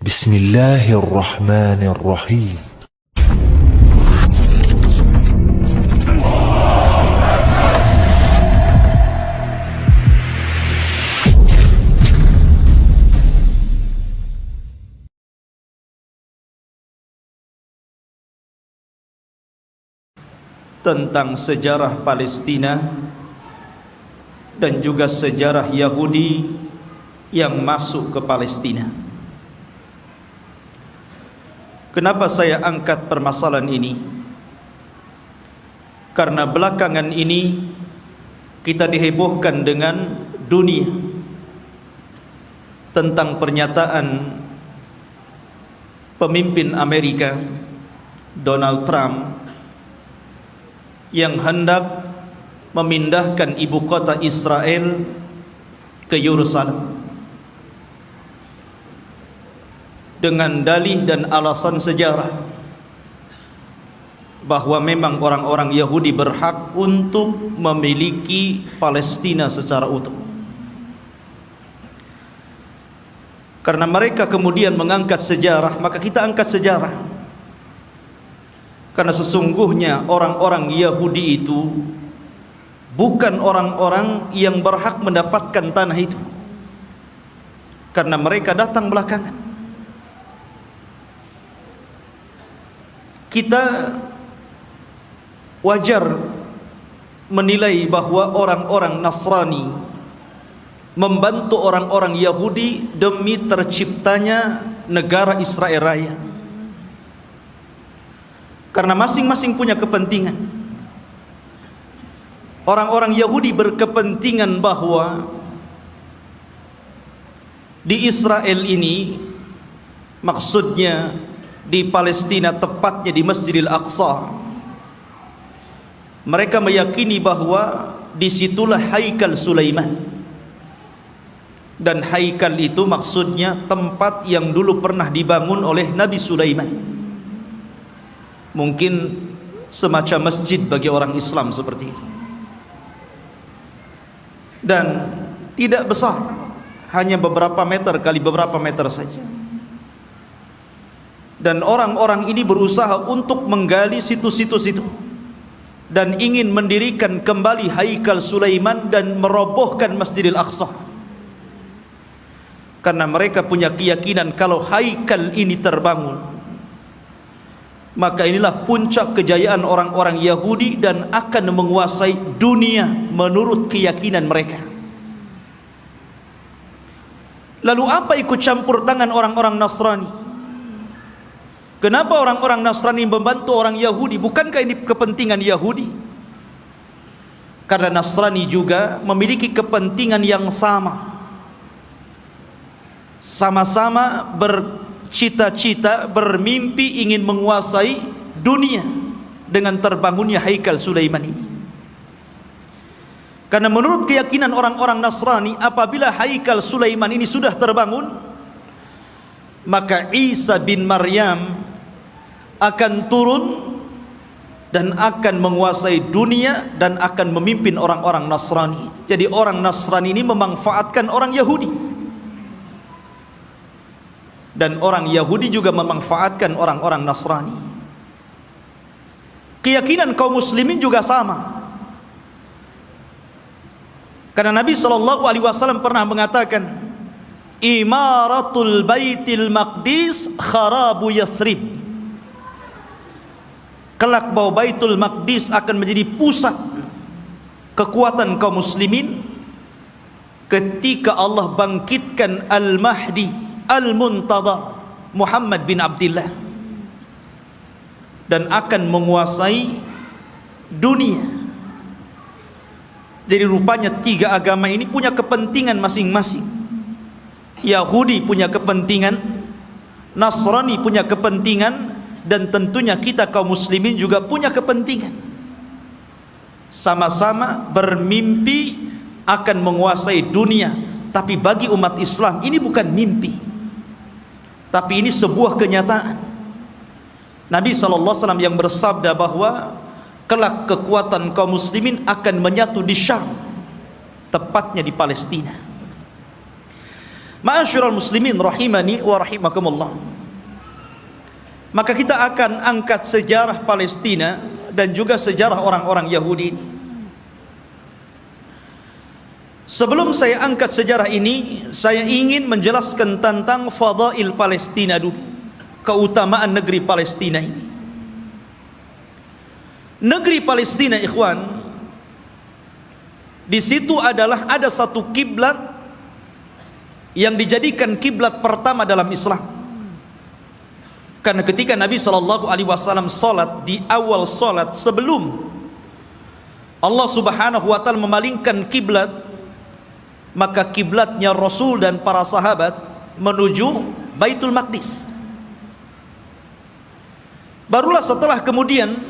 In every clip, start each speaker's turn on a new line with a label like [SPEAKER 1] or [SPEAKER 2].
[SPEAKER 1] Bismillahirrahmanirrahim.
[SPEAKER 2] Tentang sejarah Palestina dan juga sejarah Yahudi yang masuk ke Palestina. Kenapa saya angkat permasalahan ini? Karena belakangan ini kita dihebohkan dengan dunia tentang pernyataan pemimpin Amerika Donald Trump yang hendak memindahkan ibu kota Israel ke Yerusalem dengan dalih dan alasan sejarah bahwa memang orang-orang Yahudi berhak untuk memiliki Palestina secara utuh. Karena mereka kemudian mengangkat sejarah, maka kita angkat sejarah. Karena sesungguhnya orang-orang Yahudi itu bukan orang-orang yang berhak mendapatkan tanah itu, karena mereka datang belakangan. Kita wajar menilai bahwa orang-orang Nasrani membantu orang-orang Yahudi demi terciptanya negara Israel Raya, karena masing-masing punya kepentingan. Orang-orang Yahudi berkepentingan bahwa di Israel ini, maksudnya di Palestina, tepatnya di Masjidil Aqsa, mereka meyakini bahwa disitulah haikal Sulaiman. Dan haikal itu maksudnya tempat yang dulu pernah dibangun oleh Nabi Sulaiman. Mungkin semacam masjid bagi orang Islam seperti itu. Dan tidak besar, hanya beberapa meter kali beberapa meter saja. Dan orang-orang ini berusaha untuk menggali situs-situs itu dan ingin mendirikan kembali haikal Sulaiman dan merobohkan Masjidil Aqsa. Karena mereka punya keyakinan kalau haikal ini terbangun, maka inilah puncak kejayaan orang-orang Yahudi dan akan menguasai dunia menurut keyakinan mereka. Lalu apa ikut campur tangan orang-orang Nasrani? Kenapa orang-orang Nasrani membantu orang Yahudi? Bukankah ini kepentingan Yahudi? Karena Nasrani juga memiliki kepentingan yang sama. Sama-sama bercita-cita, bermimpi ingin menguasai dunia dengan terbangunnya haikal Sulaiman ini. Karena menurut keyakinan orang-orang Nasrani, apabila haikal Sulaiman ini sudah terbangun, maka Isa bin Maryam akan turun dan akan menguasai dunia dan akan memimpin orang-orang Nasrani. Jadi orang Nasrani ini memanfaatkan orang Yahudi, dan orang Yahudi juga memanfaatkan orang-orang Nasrani. Keyakinan kaum muslimin juga sama. Karena Nabi SAW pernah mengatakan, imaratul baitil maqdis kharabu Yathrib. Kelak bahwa Baitul Maqdis akan menjadi pusat kekuatan kaum muslimin ketika Allah bangkitkan Al-Mahdi Al-Muntadhar Muhammad bin Abdullah, dan akan menguasai dunia. Jadi rupanya tiga agama ini punya kepentingan masing-masing. Yahudi punya kepentingan, Nasrani punya kepentingan, dan tentunya kita kaum muslimin juga punya kepentingan. Sama-sama bermimpi akan menguasai dunia. Tapi bagi umat Islam ini bukan mimpi, tapi ini sebuah kenyataan. Nabi SAW yang bersabda bahwa kelak kekuatan kaum muslimin akan menyatu di Syam, tepatnya di Palestina. Ma'asyiral muslimin rahimani wa rahimakumullah. Maka kita akan angkat sejarah Palestina dan juga sejarah orang-orang Yahudi ini. Sebelum saya angkat sejarah ini, saya ingin menjelaskan tentang fadail Palestina dulu, keutamaan negeri Palestina ini. Negeri Palestina, ikhwan, di situ ada satu kiblat yang dijadikan kiblat pertama dalam Islam. Karena ketika Nabi SAW salat, di awal salat sebelum Allah Subhanahu wa taala memalingkan kiblat, maka kiblatnya Rasul dan para sahabat menuju Baitul Maqdis. Barulah setelah kemudian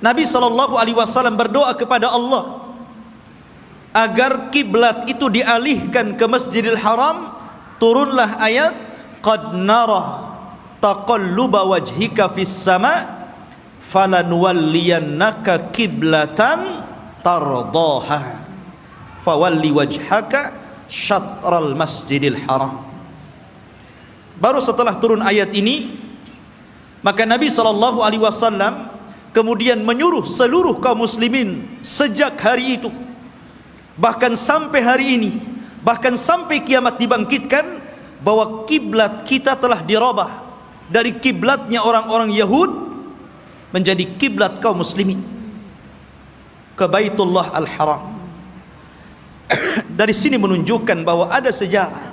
[SPEAKER 2] Nabi SAW berdoa kepada Allah agar kiblat itu dialihkan ke Masjidil Haram. Turunlah ayat, qad nara taqalluba wajhika fis sama falanuwalliyannaka kiblatan tardaha fawalli wajhaka syatral Masjidil Haram. Baru setelah turun ayat ini, maka Nabi SAW kemudian menyuruh seluruh kaum muslimin sejak hari itu, bahkan sampai hari ini, bahkan sampai kiamat dibangkitkan, bahwa kiblat kita telah dirubah dari kiblatnya orang-orang Yahud menjadi kiblat kaum muslimin ke Baitullah Al-Haram. Dari sini menunjukkan bahwa ada sejarah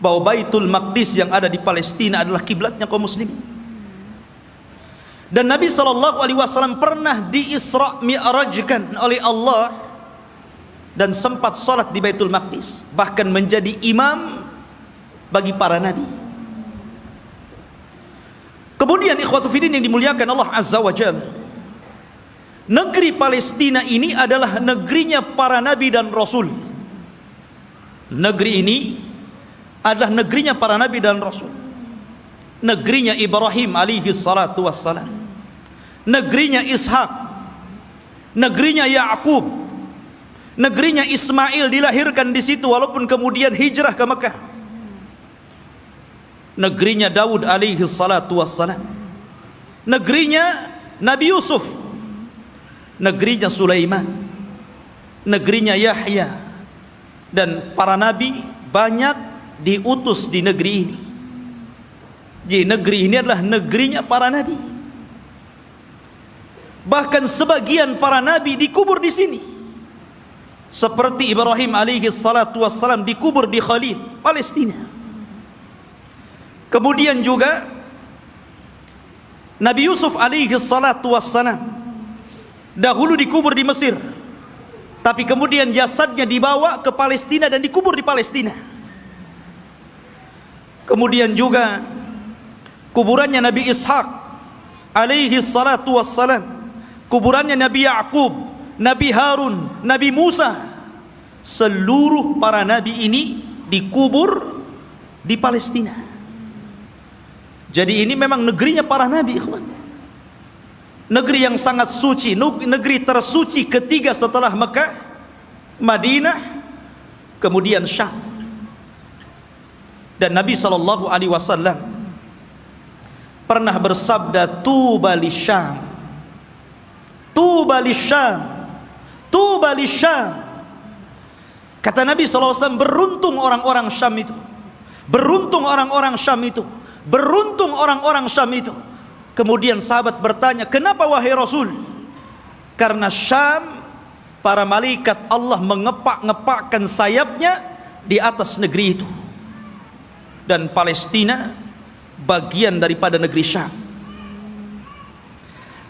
[SPEAKER 2] bahwa Baitul Maqdis yang ada di Palestina adalah kiblatnya kaum muslimin. Dan Nabi SAW pernah di-Isra' Mi'rajkan oleh Allah dan sempat salat di Baitul Maqdis, bahkan menjadi imam bagi para nabi. Kemudian ikhwatu fiddin yang dimuliakan Allah Azza wa Jalla, negeri Palestina ini adalah negerinya para nabi dan rasul. Negeri ini adalah negerinya para nabi dan rasul. Negerinya Ibrahim alaihi salatu wassalam, negerinya Ishak, negerinya Ya'qub, negerinya Ismail dilahirkan di situ walaupun kemudian hijrah ke Mekah. Negerinya Daud alaihi salatu wassalam, negerinya Nabi Yusuf, negerinya Sulaiman, negerinya Yahya, dan para nabi banyak diutus di negeri ini. Jadi negeri ini adalah negerinya para nabi. Bahkan sebagian para nabi dikubur di sini. Seperti Ibrahim alaihi salatu wassalam dikubur di Khalil, Palestina. Kemudian juga Nabi Yusuf alaihi salatu wassalam dahulu dikubur di Mesir, tapi kemudian jasadnya dibawa ke Palestina dan dikubur di Palestina. Kemudian juga kuburannya Nabi Ishak alaihi salatu wassalam, kuburannya Nabi Ya'qub, Nabi Harun, Nabi Musa, seluruh para nabi ini dikubur di Palestina. Jadi ini memang negerinya para nabi, ikhwan. Negeri yang sangat suci, negeri tersuci ketiga setelah Mekah, Madinah, kemudian Syam. Dan Nabi SAW pernah bersabda, tuba lisyam, tuba lisyam, tuba lisyam. Kata Nabi SAW, beruntung orang-orang Syam itu, beruntung orang-orang Syam itu, beruntung orang-orang Syam itu. Kemudian sahabat bertanya, kenapa wahai Rasul? Karena Syam, para malaikat Allah mengepak-ngepakkan sayapnya di atas negeri itu, dan Palestina bagian daripada negeri Syam.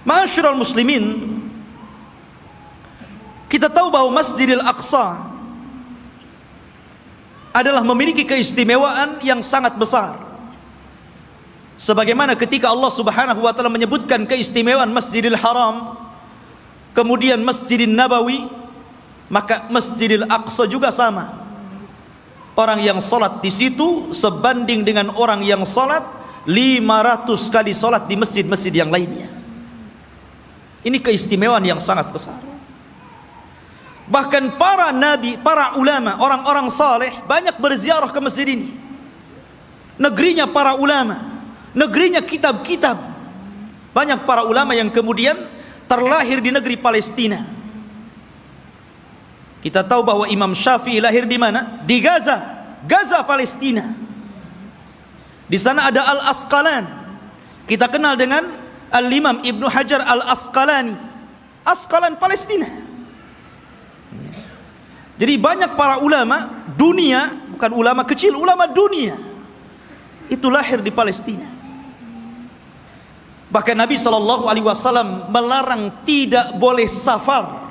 [SPEAKER 2] Ma'asyiral muslimin, kita tahu bahwa Masjidil Aqsa adalah memiliki keistimewaan yang sangat besar. Sebagaimana ketika Allah Subhanahu wa taala menyebutkan keistimewaan Masjidil Haram, kemudian Masjidil Nabawi, maka Masjidil Aqsa juga sama. Orang yang salat di situ sebanding dengan orang yang salat 500 kali salat di masjid-masjid yang lainnya. Ini keistimewaan yang sangat besar. Bahkan para nabi, para ulama, orang-orang saleh banyak berziarah ke masjid ini. Negerinya para ulama, negerinya kitab-kitab. Banyak para ulama yang kemudian terlahir di negeri Palestina. Kita tahu bahwa Imam Syafi'i lahir di mana? Di Gaza, Gaza Palestina. Di sana ada Al-Asqalan. Kita kenal dengan Al-Imam Ibnu Hajar Al-Asqalani. Asqalan Palestina. Jadi banyak para ulama dunia, bukan ulama kecil, ulama dunia, itu lahir di Palestina. Bahkan Nabi SAW melarang tidak boleh safar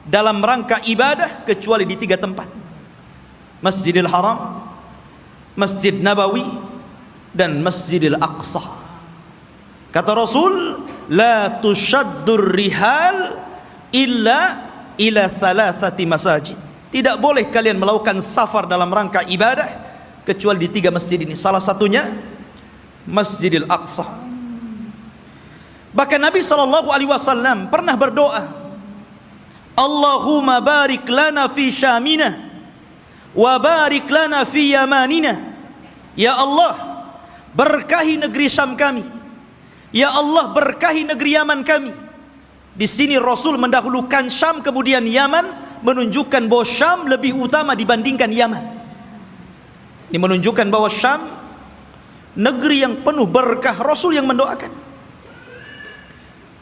[SPEAKER 2] dalam rangka ibadah kecuali di 3 tempat: Masjidil Haram, Masjid Nabawi, dan Masjidil Aqsa. Kata Rasul, la tushaddur rihal illa ila thalathati masajid. Tidak boleh kalian melakukan safar dalam rangka ibadah kecuali di 3 masjid ini. Salah satunya Masjidil Aqsa. Bahkan Nabi SAW pernah berdoa, Allahumma barik lana fi syamina wa barik lana fi yamanina. Ya Allah, berkahi negeri Syam kami. Ya Allah, berkahi negeri Yaman kami. Di sini Rasul mendahulukan Syam kemudian Yaman, menunjukkan bahwa Syam lebih utama dibandingkan Yaman. Ini menunjukkan bahwa Syam negeri yang penuh berkah, Rasul yang mendoakan.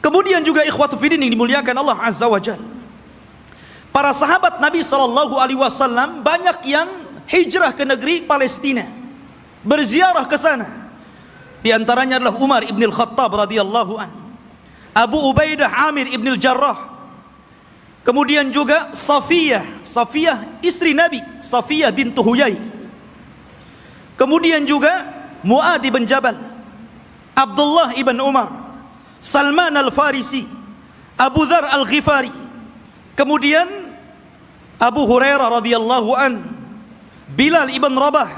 [SPEAKER 2] Kemudian juga ikhwatu fiddin yang dimuliakan Allah Azza wa Jalla, para sahabat Nabi SAW banyak yang hijrah ke negeri Palestina, berziarah ke sana. Di antaranya adalah Umar ibn al-Khattab radhiyallahu an, Abu Ubaidah Amir ibn al-Jarrah, kemudian juga Safiyah istri Nabi, Safiyah bintu Huyai, kemudian juga Mu'adh ibn Jabal, Abdullah ibn Umar, Salman al-Farisi, Abu Dhar al-Ghifari, kemudian Abu Hurairah radhiyallahu an, Bilal ibn Rabah,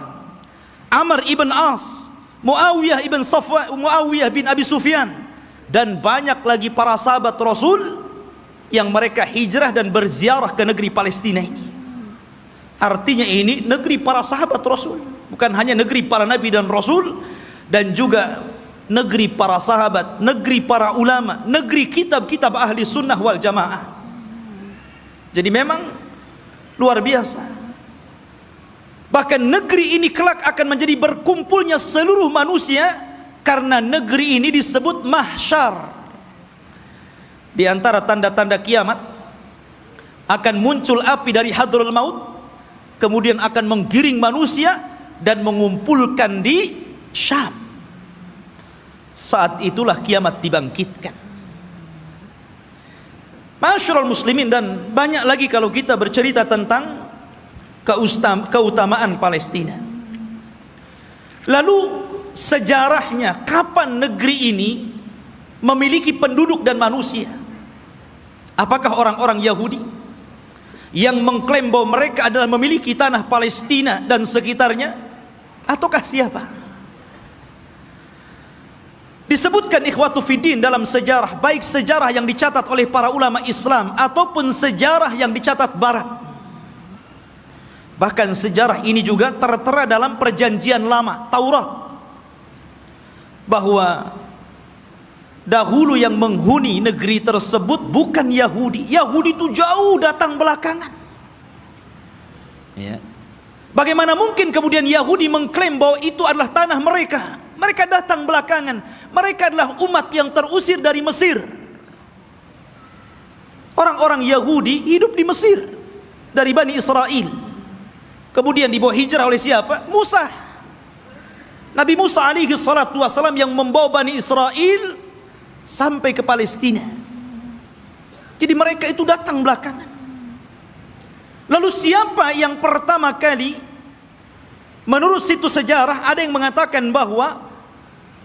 [SPEAKER 2] Amr ibn As, Muawiyah bin Abi Sufyan, dan banyak lagi para sahabat Rasul yang mereka hijrah dan berziarah ke negeri Palestina ini. Artinya ini negeri para sahabat Rasul, bukan hanya negeri para nabi dan rasul, dan juga negeri para sahabat, negeri para ulama, negeri kitab-kitab ahli sunnah wal jamaah. Jadi memang luar biasa. Bahkan negeri ini kelak akan menjadi berkumpulnya seluruh manusia, karena negeri ini disebut mahsyar. Di antara tanda-tanda kiamat, akan muncul api dari hadraul maut, kemudian akan menggiring manusia dan mengumpulkan di Syam. Saat itulah kiamat dibangkitkan. Masyarul muslimin, dan banyak lagi kalau kita bercerita tentang keutamaan Palestina. Lalu sejarahnya, kapan negeri ini memiliki penduduk dan manusia? Apakah orang-orang Yahudi yang mengklaim bahwa mereka adalah memiliki tanah Palestina dan sekitarnya, ataukah siapa? Disebutkan ikhwatu fiddin dalam sejarah, baik sejarah yang dicatat oleh para ulama Islam ataupun sejarah yang dicatat Barat. Bahkan sejarah ini juga tertera dalam perjanjian lama, Taurat, bahwa dahulu yang menghuni negeri tersebut bukan Yahudi. Yahudi itu jauh datang belakangan. Ya. Bagaimana mungkin kemudian Yahudi mengklaim bahwa itu adalah tanah mereka? Mereka datang belakangan. Mereka adalah umat yang terusir dari Mesir. Orang-orang Yahudi hidup di Mesir dari Bani Israel. Kemudian dibawa hijrah oleh siapa? Musa. Nabi Musa alaihi salatu wassalam yang membawa Bani Israel sampai ke Palestina. Jadi mereka itu datang belakangan. Lalu siapa yang pertama kali? Menurut situs sejarah ada yang mengatakan bahwa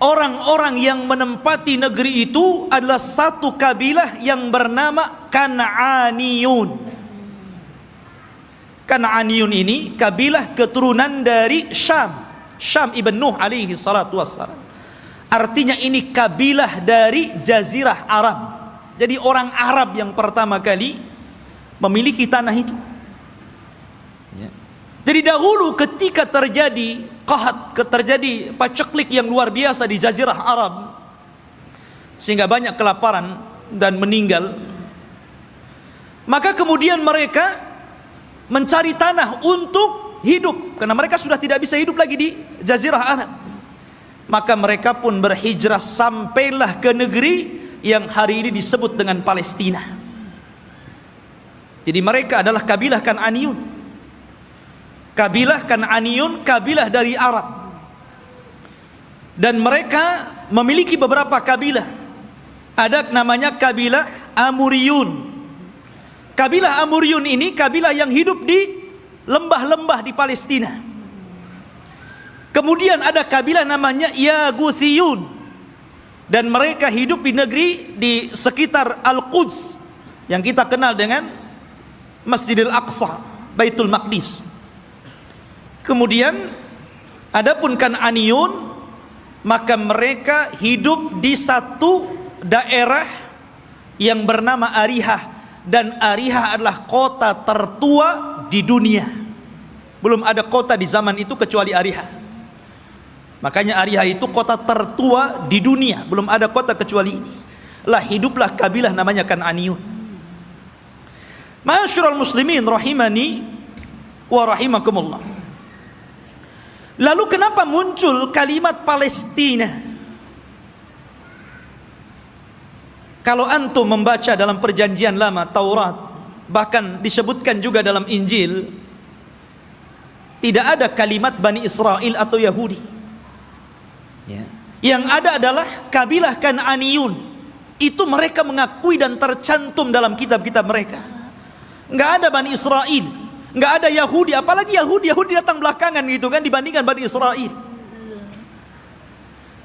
[SPEAKER 2] orang-orang yang menempati negeri itu adalah satu kabilah yang bernama Kan'aniyun. Kan'aniyun ini kabilah keturunan dari Syam, Syam ibn Nuh alaihi salatu wassalam. Artinya ini kabilah dari Jazirah Arab. Jadi orang Arab yang pertama kali memiliki tanah itu. Ya. Jadi dahulu ketika terjadi qahat, terjadi paceklik yang luar biasa di Jazirah Arab, sehingga banyak kelaparan dan meninggal, maka kemudian mereka mencari tanah untuk hidup, karena mereka sudah tidak bisa hidup lagi di Jazirah Arab. Maka mereka pun berhijrah sampailah ke negeri yang hari ini disebut dengan Palestina. Jadi mereka adalah kabilah Kan'aniyun. Kabilah Kan'aniyun, kabilah dari Arab. Dan mereka memiliki beberapa kabilah. Ada namanya kabilah Amuriyun. Kabilah Amuriyun ini kabilah yang hidup di lembah-lembah di Palestina. Kemudian ada kabilah namanya Yaguthiyun, dan mereka hidup di negeri di sekitar Al-Quds yang kita kenal dengan Masjidil Aqsa, Baitul Maqdis. Kemudian adapun Kan'aniyun, maka mereka hidup di satu daerah yang bernama Arihah, dan Arihah adalah kota tertua di dunia. Belum ada kota di zaman itu kecuali Arihah. Makanya Arihah itu kota tertua di dunia, belum ada kota kecuali ini. Lah hiduplah kabilah namanya Kan'aniyun. Ma'asyiral muslimin rahimani wa rahimakumullah. Lalu kenapa muncul kalimat Palestina? Kalau antum membaca dalam perjanjian lama Taurat, bahkan disebutkan juga dalam Injil, tidak ada kalimat Bani Israel atau Yahudi. Ya. Yang ada adalah kabilah Kan'aniyun. Itu mereka mengakui dan tercantum dalam kitab-kitab mereka. Nggak ada Bani Israel, nggak ada Yahudi, apalagi Yahudi datang belakangan gitu kan dibandingkan Bani Israel.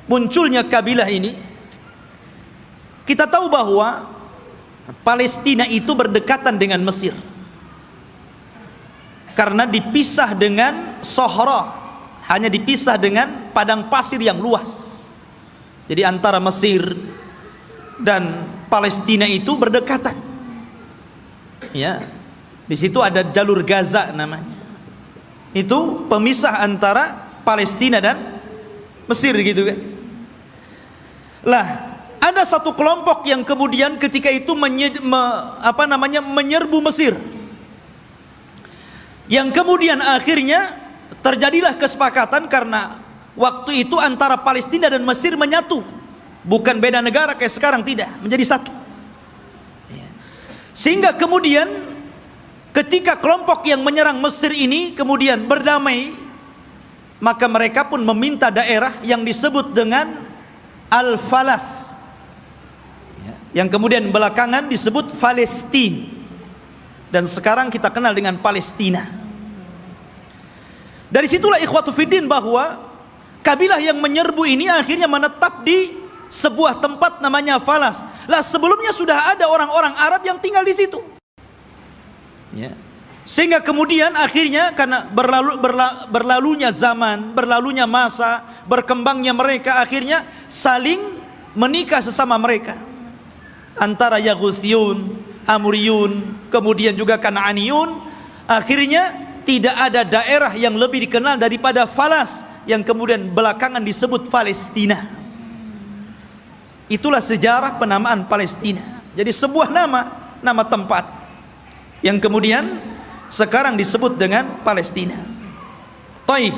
[SPEAKER 2] Munculnya kabilah ini, kita tahu bahwa Palestina itu berdekatan dengan Mesir, karena dipisah dengan Sahara, hanya dipisah dengan padang pasir yang luas. Jadi antara Mesir dan Palestina itu berdekatan. Ya, di situ ada jalur Gaza namanya. Itu pemisah antara Palestina dan Mesir gitu kan. Lah, ada satu kelompok yang kemudian ketika itu menyerbu Mesir. Yang kemudian akhirnya terjadilah kesepakatan, karena waktu itu antara Palestina dan Mesir menyatu, bukan beda negara kayak sekarang, tidak, menjadi satu. Sehingga kemudian ketika kelompok yang menyerang Mesir ini kemudian berdamai, maka mereka pun meminta daerah yang disebut dengan Al-Falas, yang kemudian belakangan disebut Palestina, dan sekarang kita kenal dengan Palestina. Dari situlah ikhwatu fiddin bahwa kabilah yang menyerbu ini akhirnya menetap di sebuah tempat namanya Falas. Lah sebelumnya sudah ada orang-orang Arab yang tinggal di situ. Ya. Sehingga kemudian akhirnya karena berlalunya zaman, berlalunya masa, berkembangnya mereka, akhirnya saling menikah sesama mereka. Antara Yaguthiyun, Amuriyun, kemudian juga Kan'aniyun, akhirnya tidak ada daerah yang lebih dikenal daripada Falas, yang kemudian belakangan disebut Palestina. Itulah sejarah penamaan Palestina. Jadi sebuah nama tempat yang kemudian sekarang disebut dengan Palestina. Taib.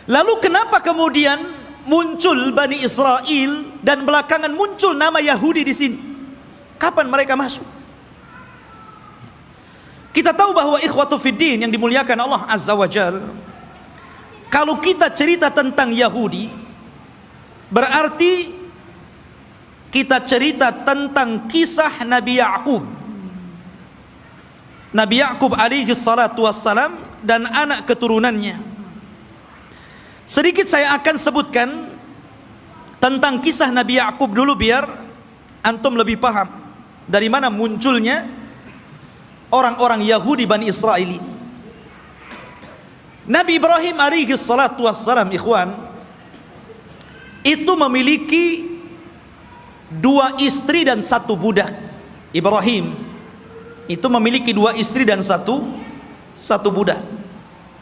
[SPEAKER 2] Lalu kenapa kemudian muncul Bani Israel dan belakangan muncul nama Yahudi di sini? Kapan mereka masuk? Kita tahu bahwa ikhwatu fiddin yang dimuliakan Allah Azza wa Jal, kalau kita cerita tentang Yahudi, berarti kita cerita tentang kisah Nabi Ya'qub. Nabi Ya'qub alaihi salatu wassalam dan anak keturunannya. Sedikit saya akan sebutkan tentang kisah Nabi Ya'qub dulu, biar antum lebih paham dari mana munculnya orang-orang Yahudi Bani Israel ini. Nabi Ibrahim alaihi salatu wassalam, ikhwan, itu memiliki 2 istri dan 1 budak. Ibrahim itu memiliki 2 istri dan satu budak.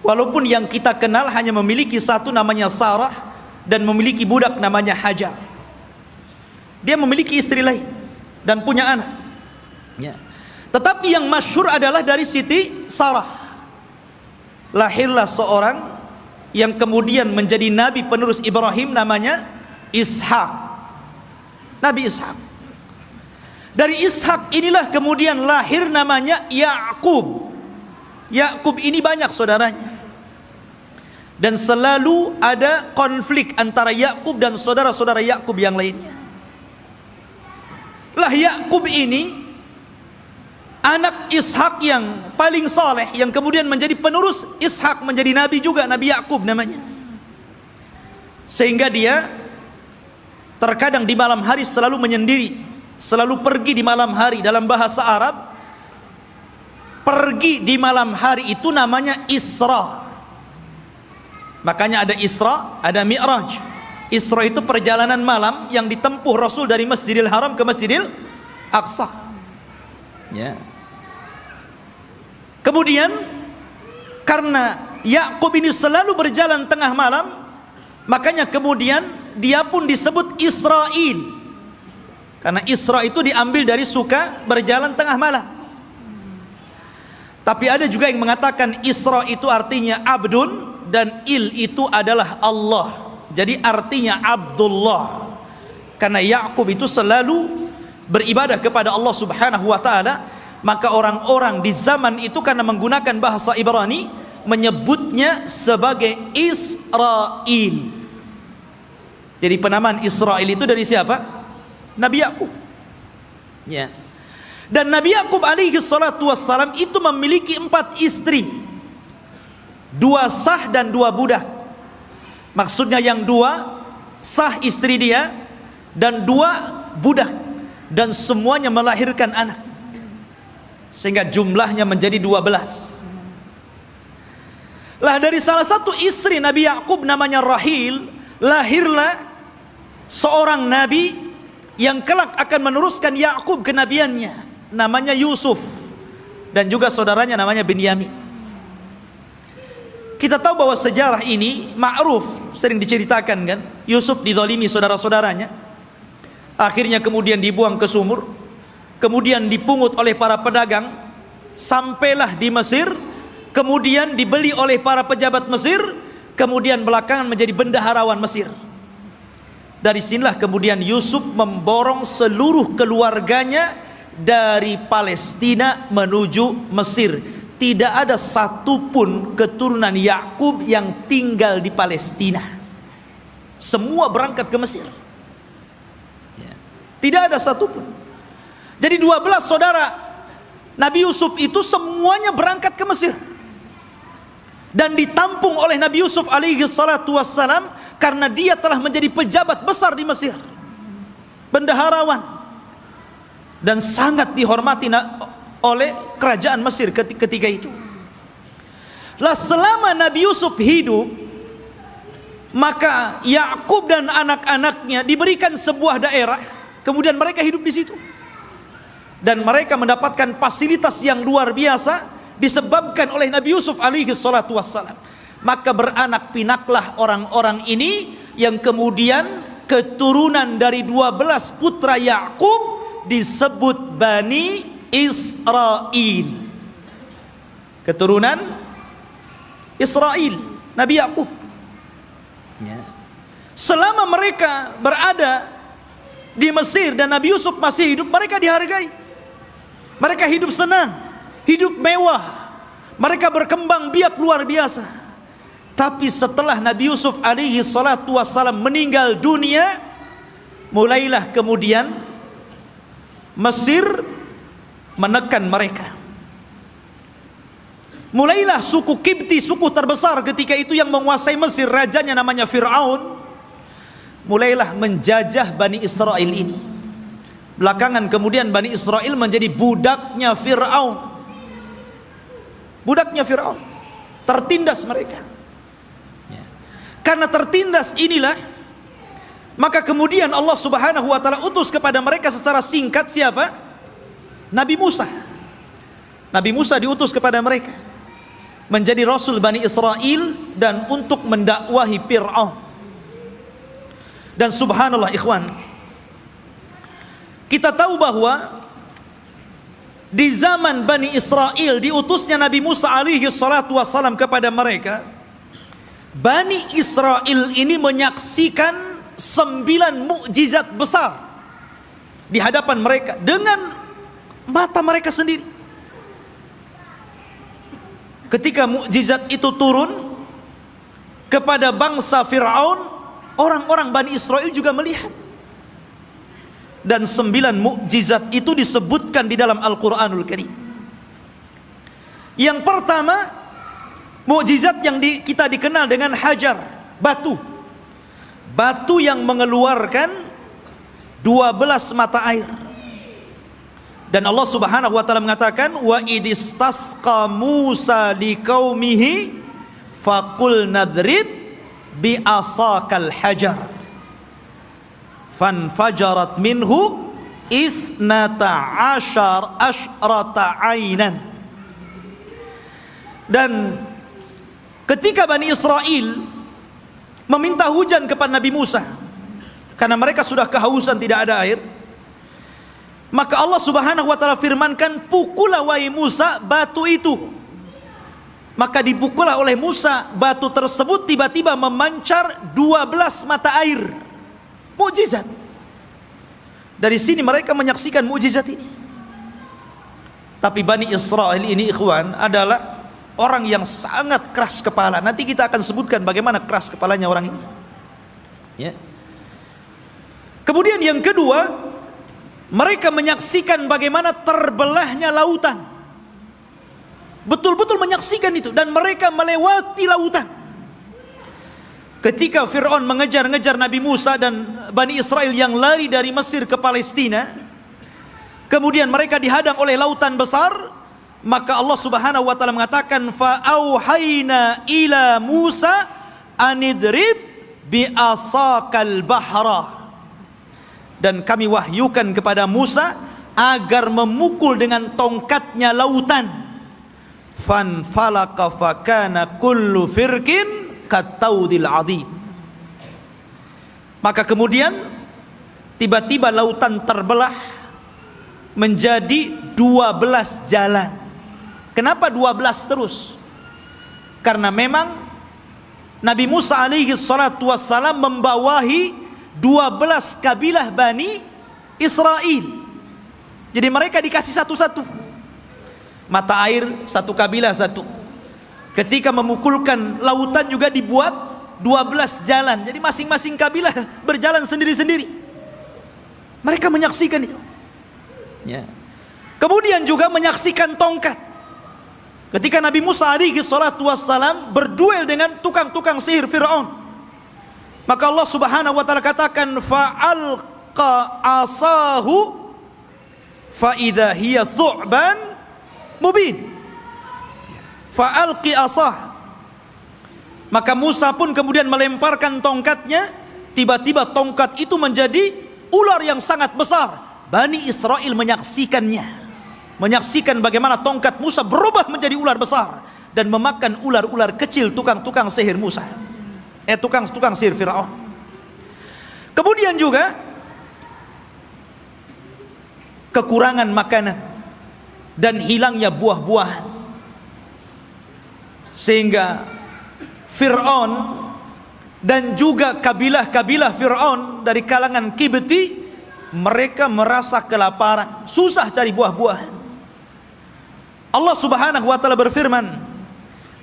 [SPEAKER 2] Walaupun yang kita kenal hanya memiliki satu namanya Sarah dan memiliki budak namanya Hajar. Dia memiliki istri lain dan punya anak. Ya. Tetapi yang masyhur adalah dari Siti Sarah. Lahirlah seorang yang kemudian menjadi nabi penerus Ibrahim, namanya Ishak. Nabi Ishak. Dari Ishak inilah kemudian lahir namanya Yakub. Yakub ini banyak saudaranya, dan selalu ada konflik antara Yakub dan saudara-saudara Yakub yang lainnya. Lah Yakub ini anak Ishak yang paling saleh, yang kemudian menjadi penerus Ishak, menjadi nabi juga, Nabi Yakub namanya. Sehingga dia terkadang di malam hari selalu menyendiri, selalu pergi di malam hari. Dalam bahasa Arab, pergi di malam hari itu namanya Isra. Makanya ada Isra, ada Mi'raj. Isra itu perjalanan malam yang ditempuh Rasul dari Masjidil Haram ke Masjidil Aqsa. Ya. Kemudian karena Yakub ini selalu berjalan tengah malam, makanya kemudian dia pun disebut Israil. Karena Isra itu diambil dari suka berjalan tengah malam. Tapi ada juga yang mengatakan Isra itu artinya abdun dan il itu adalah Allah. Jadi artinya Abdullah. Karena Yakub itu selalu beribadah kepada Allah Subhanahu wa taala, maka orang-orang di zaman itu karena menggunakan bahasa Ibrani menyebutnya sebagai Israil. Jadi penamaan Israil itu dari siapa? Nabi Yakub. Ya. Dan Nabi Yakub alaihi salatu wassalam itu memiliki 4 istri, 2 sah dan 2 budak. Maksudnya yang 2 sah istri dia dan 2 budak, dan semuanya melahirkan anak, sehingga jumlahnya menjadi 12. Lah dari salah satu istri Nabi Yakub namanya Rahil, lahirlah seorang nabi yang kelak akan meneruskan Yakub kenabiannya, namanya Yusuf, dan juga saudaranya namanya Binyamin. Kita tahu bahwa sejarah ini ma'ruf, sering diceritakan kan. Yusuf dizalimi saudara-saudaranya, akhirnya kemudian dibuang ke sumur, kemudian dipungut oleh para pedagang, sampailah di Mesir, kemudian dibeli oleh para pejabat Mesir, kemudian belakangan menjadi bendaharawan Mesir. Dari sinilah kemudian Yusuf memborong seluruh keluarganya dari Palestina menuju Mesir. Tidak ada satupun keturunan Yakub yang tinggal di Palestina. Semua berangkat ke Mesir. Tidak ada satupun. Jadi 12 saudara Nabi Yusuf itu semuanya berangkat ke Mesir, dan ditampung oleh Nabi Yusuf alaihi salatu wassalam, karena dia telah menjadi pejabat besar di Mesir, bendaharawan, dan sangat dihormati oleh kerajaan Mesir ketika itu. Lah selama Nabi Yusuf hidup, maka Yakub dan anak-anaknya diberikan sebuah daerah, kemudian mereka hidup di situ, dan mereka mendapatkan fasilitas yang luar biasa disebabkan oleh Nabi Yusuf alaihi salatu wassalam. Maka beranak pinaklah orang-orang ini, yang kemudian keturunan dari 12 putra Yakub disebut Bani Israil. Keturunan Israil, Nabi Yakub. Selama mereka berada di Mesir dan Nabi Yusuf masih hidup, mereka dihargai. Mereka hidup senang, hidup mewah, mereka berkembang biak luar biasa. Tapi setelah Nabi Yusuf alaihi salatu wassalam meninggal dunia, mulailah kemudian Mesir menekan mereka. Mulailah suku Kipti, suku terbesar ketika itu yang menguasai Mesir, rajanya namanya Fir'aun, mulailah menjajah Bani Israel ini. Belakangan kemudian Bani Israel menjadi budaknya Fir'aun. Budaknya Fir'aun, tertindas mereka. Karena tertindas inilah, maka kemudian Allah Subhanahu wa taala utus kepada mereka secara singkat siapa? Nabi Musa. Nabi Musa diutus kepada mereka menjadi Rasul Bani Israel dan untuk mendakwahi Fir'aun. Dan subhanallah ikhwan, kita tahu bahwa di zaman Bani Israel diutusnya Nabi Musa alaihi salatu wassalam kepada mereka, Bani Israel ini menyaksikan 9 mukjizat besar di hadapan mereka dengan mata mereka sendiri. Ketika mukjizat itu turun kepada bangsa Fir'aun, orang-orang Bani Israel juga melihat. Dan 9 mukjizat itu disebutkan di dalam Al-Quranul Karim. Yang pertama, mukjizat yang kita dikenal dengan hajar, batu. Batu yang mengeluarkan 12 mata air. Dan Allah Subhanahu wa taala mengatakan, wa idistasqa Musa liqaumihi faqul nadrib bi asakal hajar fanfajarat minhu ithnata asyrata ainan. Dan ketika Bani Israel meminta hujan kepada Nabi Musa karena mereka sudah kehausan, tidak ada air, maka Allah Subhanahu wa taala firmankan, pukullah wahai Musa batu itu. Maka dipukullah oleh Musa batu tersebut, tiba-tiba memancar 12 mata air. Mukjizat. Dari sini mereka menyaksikan mukjizat ini. Tapi Bani Israel ini ikhwan adalah orang yang sangat keras kepala. Nanti kita akan sebutkan bagaimana keras kepalanya orang ini. Ya. Kemudian yang kedua, mereka menyaksikan bagaimana terbelahnya lautan. Betul-betul menyaksikan itu, dan mereka melewati lautan. Ketika Fir'aun mengejar-ngejar Nabi Musa dan Bani Israel yang lari dari Mesir ke Palestina, kemudian mereka dihadang oleh lautan besar, maka Allah Subhanahu wa taala mengatakan, fa auhayna ila Musa anidrib bi asakal bahra. Dan kami wahyukan kepada Musa agar memukul dengan tongkatnya lautan. Fanfalaka fakana kullu firqin kataudil adhim. Maka kemudian tiba-tiba lautan terbelah menjadi 12 jalan. Kenapa 12 terus? Karena memang Nabi Musa alaihi salatu wassalam membawahi 12 kabilah Bani Israel. Jadi mereka dikasih satu-satu mata air, satu kabilah satu. Ketika memukulkan lautan juga dibuat 12 jalan. Jadi masing-masing kabilah berjalan sendiri-sendiri. Mereka menyaksikan itu. Ya. Kemudian juga menyaksikan tongkat. Ketika Nabi Musa alaihi salatu wassalam berduel dengan tukang-tukang sihir Fir'aun, maka Allah Subhanahu wa taala katakan, fa'alqa asahu fa idza hiya thu'ban mubin. Fa'alqi asah. Maka Musa pun kemudian melemparkan tongkatnya, tiba-tiba tongkat itu menjadi ular yang sangat besar. Bani Israel menyaksikannya, menyaksikan bagaimana tongkat Musa berubah menjadi ular besar dan memakan ular-ular kecil tukang-tukang sihir Musa, tukang-tukang sihir Fir'aun. Kemudian juga kekurangan makanan dan hilangnya buah-buahan, sehingga Fir'aun dan juga kabilah-kabilah Fir'aun dari kalangan Kibti, mereka merasa kelaparan, susah cari buah-buahan. Allah Subhanahu wa taala berfirman,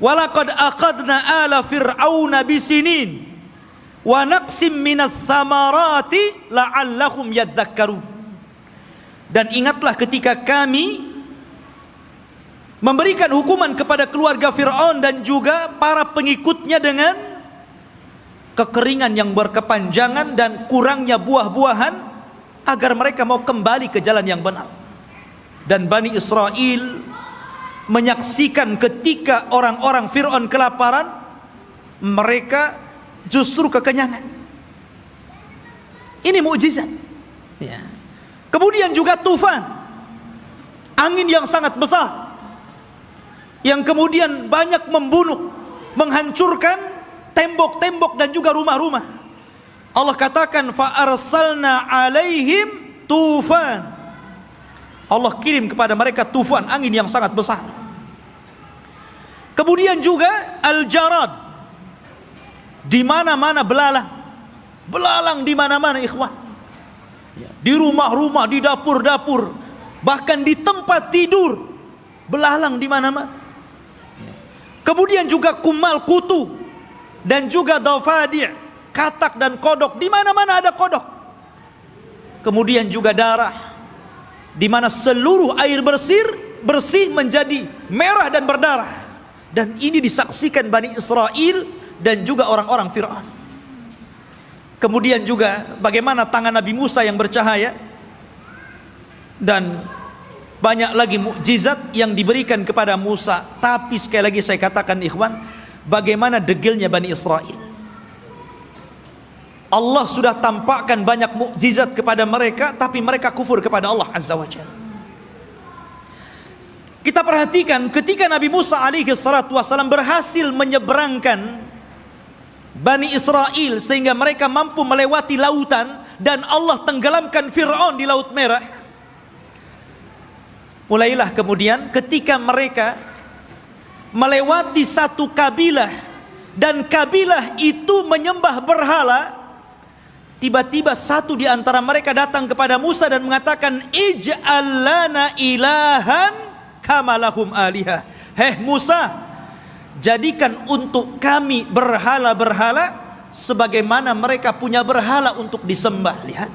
[SPEAKER 2] walaqad aqadna ala fir'auna bisinin wa naqsim minats thamarati la'allahum yadhakkarun. Dan ingatlah ketika kami memberikan hukuman kepada keluarga Fir'aun dan juga para pengikutnya dengan kekeringan yang berkepanjangan dan kurangnya buah-buahan, agar mereka mau kembali ke jalan yang benar. Dan Bani Israel menyaksikan ketika orang-orang Fir'aun kelaparan, mereka justru kekenyangan. Ini mukjizat. Ya. Kemudian juga tufan, angin yang sangat besar yang kemudian banyak membunuh, menghancurkan tembok-tembok dan juga rumah-rumah. Allah katakan fa arsalna alaihim tufan. Allah kirim kepada mereka tufan, angin yang sangat besar. Kemudian juga al-jarad, di mana-mana belalang. Belalang di mana-mana ikhwan. Di rumah-rumah, di dapur-dapur, bahkan di tempat tidur, belalang di mana-mana. Kemudian juga kumal kutu dan juga dafadi', katak dan kodok, di mana-mana ada kodok. Kemudian juga darah, di mana seluruh air bersih menjadi merah dan berdarah. Dan ini disaksikan Bani Israel dan juga orang-orang Fir'aun. Kemudian juga bagaimana tangan Nabi Musa yang bercahaya, dan banyak lagi mukjizat yang diberikan kepada Musa. Tapi sekali lagi saya katakan ikhwan, bagaimana degelnya Bani Israel. Allah sudah tampakkan banyak mukjizat kepada mereka, tapi mereka kufur kepada Allah Azza wa Jalla. Kita perhatikan ketika Nabi Musa alaihi salatu wassalam berhasil menyeberangkan Bani Israel sehingga mereka mampu melewati lautan dan Allah tenggelamkan Fir'aun di Laut Merah. Mulailah kemudian ketika mereka melewati satu kabilah dan kabilah itu menyembah berhala, tiba-tiba satu di antara mereka datang kepada Musa dan mengatakan, ij'al lana ilahan kama lahum alihah. Heh Musa, jadikan untuk kami berhala-berhala sebagaimana mereka punya berhala untuk disembah. Lihat,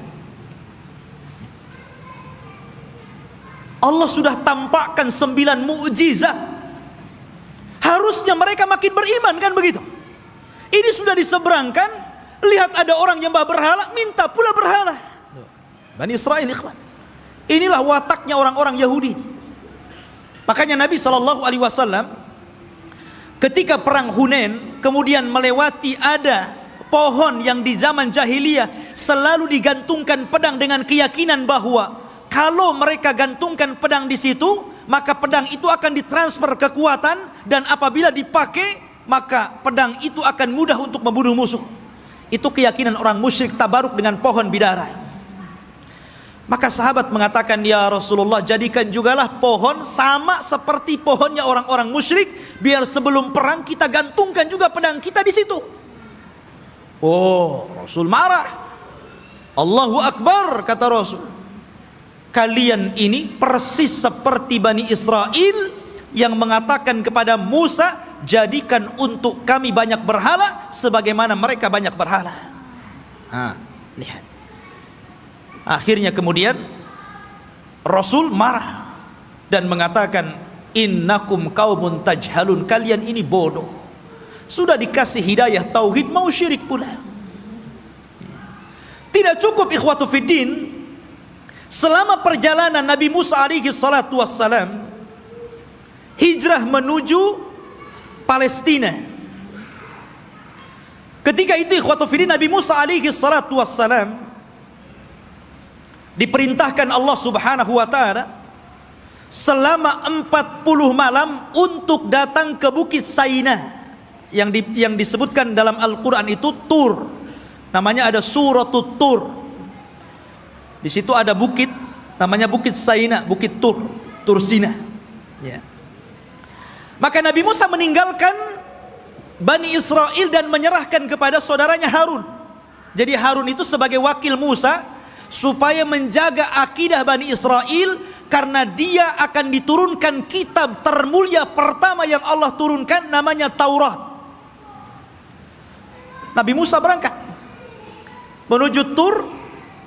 [SPEAKER 2] Allah sudah tampakkan 9 mukjizat. Harusnya mereka makin beriman, kan begitu? Ini sudah diseberangkan, lihat ada orang nyembah berhala, minta pula berhala. Bani Israel ikhwan, inilah wataknya orang-orang Yahudi. Makanya Nabi SAW ketika perang Hunain kemudian melewati ada pohon yang di zaman jahiliyah selalu digantungkan pedang dengan keyakinan bahwa kalau mereka gantungkan pedang di situ, maka pedang itu akan ditransfer kekuatan, dan apabila dipakai maka pedang itu akan mudah untuk membunuh musuh. Itu keyakinan orang musyrik tabaruk dengan pohon bidara. Maka sahabat mengatakan, ya Rasulullah, jadikan jugalah pohon sama seperti pohonnya orang-orang musyrik, biar sebelum perang kita gantungkan juga pedang kita di situ. Oh, Rasul marah. Allahu Akbar, kata Rasul. Kalian ini persis seperti Bani Israel yang mengatakan kepada Musa, jadikan untuk kami banyak berhala sebagaimana mereka banyak berhala. Lihat. Akhirnya kemudian Rasul marah dan mengatakan, innakum qaumun tajhalun, kalian ini bodoh. Sudah dikasih hidayah tauhid mau syirik pula. Tidak cukup ikhwatu fiddin, selama perjalanan Nabi Musa alaihi salatu wassalam hijrah menuju Palestina. Ketika itu ikhwatu fiddin, Nabi Musa alaihi salatu wassalam diperintahkan Allah Subhanahu wa taala selama 40 malam untuk datang ke Bukit Saina yang disebutkan dalam Al-Qur'an itu Tur. Namanya ada Suratut Tur. Di situ ada bukit namanya Bukit Saina, Bukit Tur, Tur Sina. Ya. Maka Nabi Musa meninggalkan Bani Israel dan menyerahkan kepada saudaranya Harun. Jadi Harun itu sebagai wakil Musa supaya menjaga akidah Bani Israel, karena dia akan diturunkan kitab termulia pertama yang Allah turunkan, namanya Taurat. Nabi Musa berangkat menuju Tur,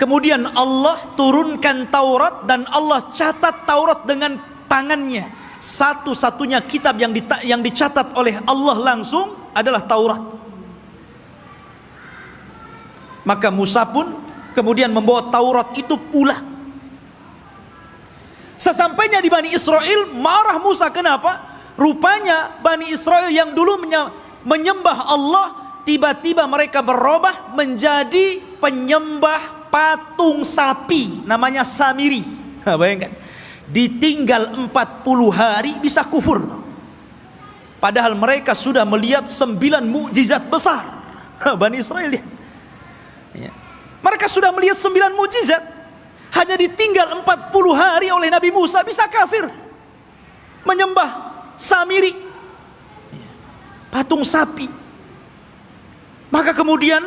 [SPEAKER 2] kemudian Allah turunkan Taurat dan Allah catat Taurat dengan tangannya. Satu-satunya kitab yang dicatat oleh Allah langsung adalah Taurat. Maka Musa pun kemudian membawa Taurat itu pulang. Sesampainya di Bani Israel, marah Musa. Kenapa? Rupanya Bani Israel yang dulu menyembah Allah, tiba-tiba mereka berubah menjadi penyembah patung sapi, namanya Samiri. Bayangkan, ditinggal 40 hari bisa kufur. Padahal mereka sudah melihat 9 mukjizat besar. Bani Israel lihat. Ya. Mereka sudah melihat 9 mukjizat. Hanya ditinggal 40 hari oleh Nabi Musa bisa kafir. Menyembah Samiri, patung sapi. Maka kemudian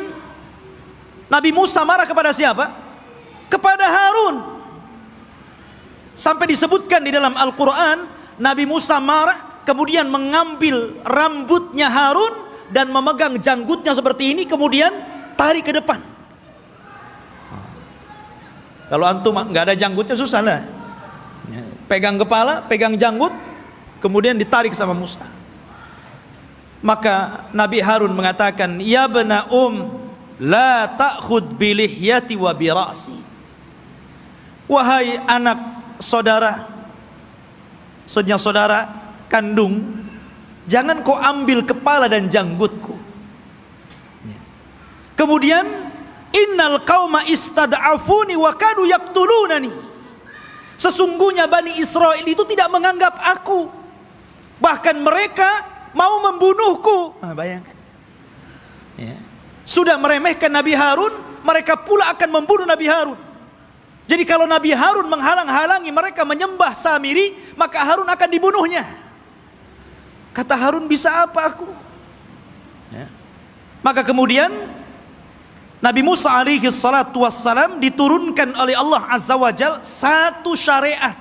[SPEAKER 2] Nabi Musa marah kepada siapa? Kepada Harun. Sampai disebutkan di dalam Al-Quran, Nabi Musa marah, kemudian mengambil rambutnya Harun dan memegang janggutnya seperti ini, kemudian tarik ke depan. Kalau antum nggak ada janggutnya susah lah. Pegang kepala, pegang janggut, kemudian ditarik sama Musa. Maka Nabi Harun mengatakan, ya bena la ta'khud bilihyati wa bira'si. Wahai anak saudara, saudara kandung, jangan kau ambil kepala dan janggutku. Kemudian, innal qauma istad'afuni wa kadu yaqtulunani. Sesungguhnya Bani Israel itu tidak menganggap aku, bahkan mereka mau membunuhku. Nah, bayangkan. Ya. Sudah meremehkan Nabi Harun, mereka pula akan membunuh Nabi Harun. Jadi kalau Nabi Harun menghalang-halangi mereka menyembah Samiri, maka Harun akan dibunuhnya. Kata Harun, bisa apa aku? Ya. Maka kemudian Nabi Musa alaihi salatu wassalam diturunkan oleh Allah Azza wa Jal satu syariat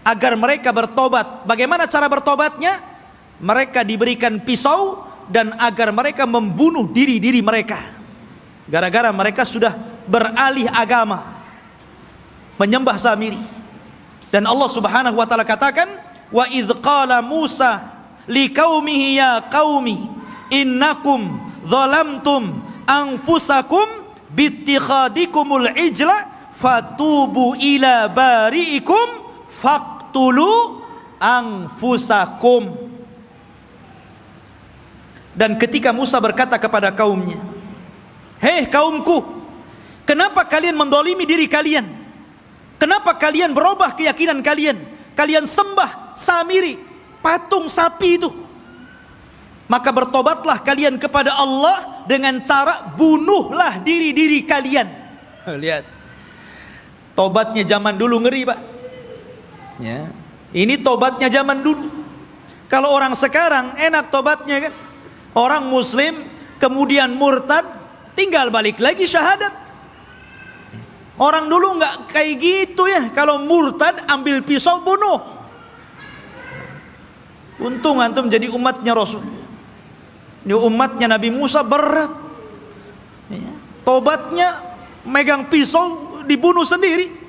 [SPEAKER 2] agar mereka bertobat. Bagaimana cara bertobatnya? Mereka diberikan pisau dan agar mereka membunuh diri-diri mereka. Gara-gara mereka sudah beralih agama, menyembah Samiri. Dan Allah Subhanahu wa taala katakan, wa idz qala Musa liqaumihi ya qaumi innakum zalamtum anfusakum bittikhadikumul ijla fatubu ila bari'ikum faqtulu anfusakum. Dan ketika Musa berkata kepada kaumnya, hei kaumku, kenapa kalian mendolimi diri kalian? Kenapa kalian berubah keyakinan kalian? Kalian sembah Samiri, patung sapi itu. Maka bertobatlah kalian kepada Allah dengan cara bunuhlah diri-diri kalian. Lihat, tobatnya zaman dulu ngeri, Pak. Ya, ini tobatnya zaman dulu. Kalau orang sekarang enak tobatnya kan. Orang muslim kemudian murtad, tinggal balik lagi syahadat. Orang dulu nggak kayak gitu ya. Kalau murtad ambil pisau bunuh. Untung antum jadi umatnya Rasul. Ini umatnya Nabi Musa berat. Tobatnya megang pisau dibunuh sendiri.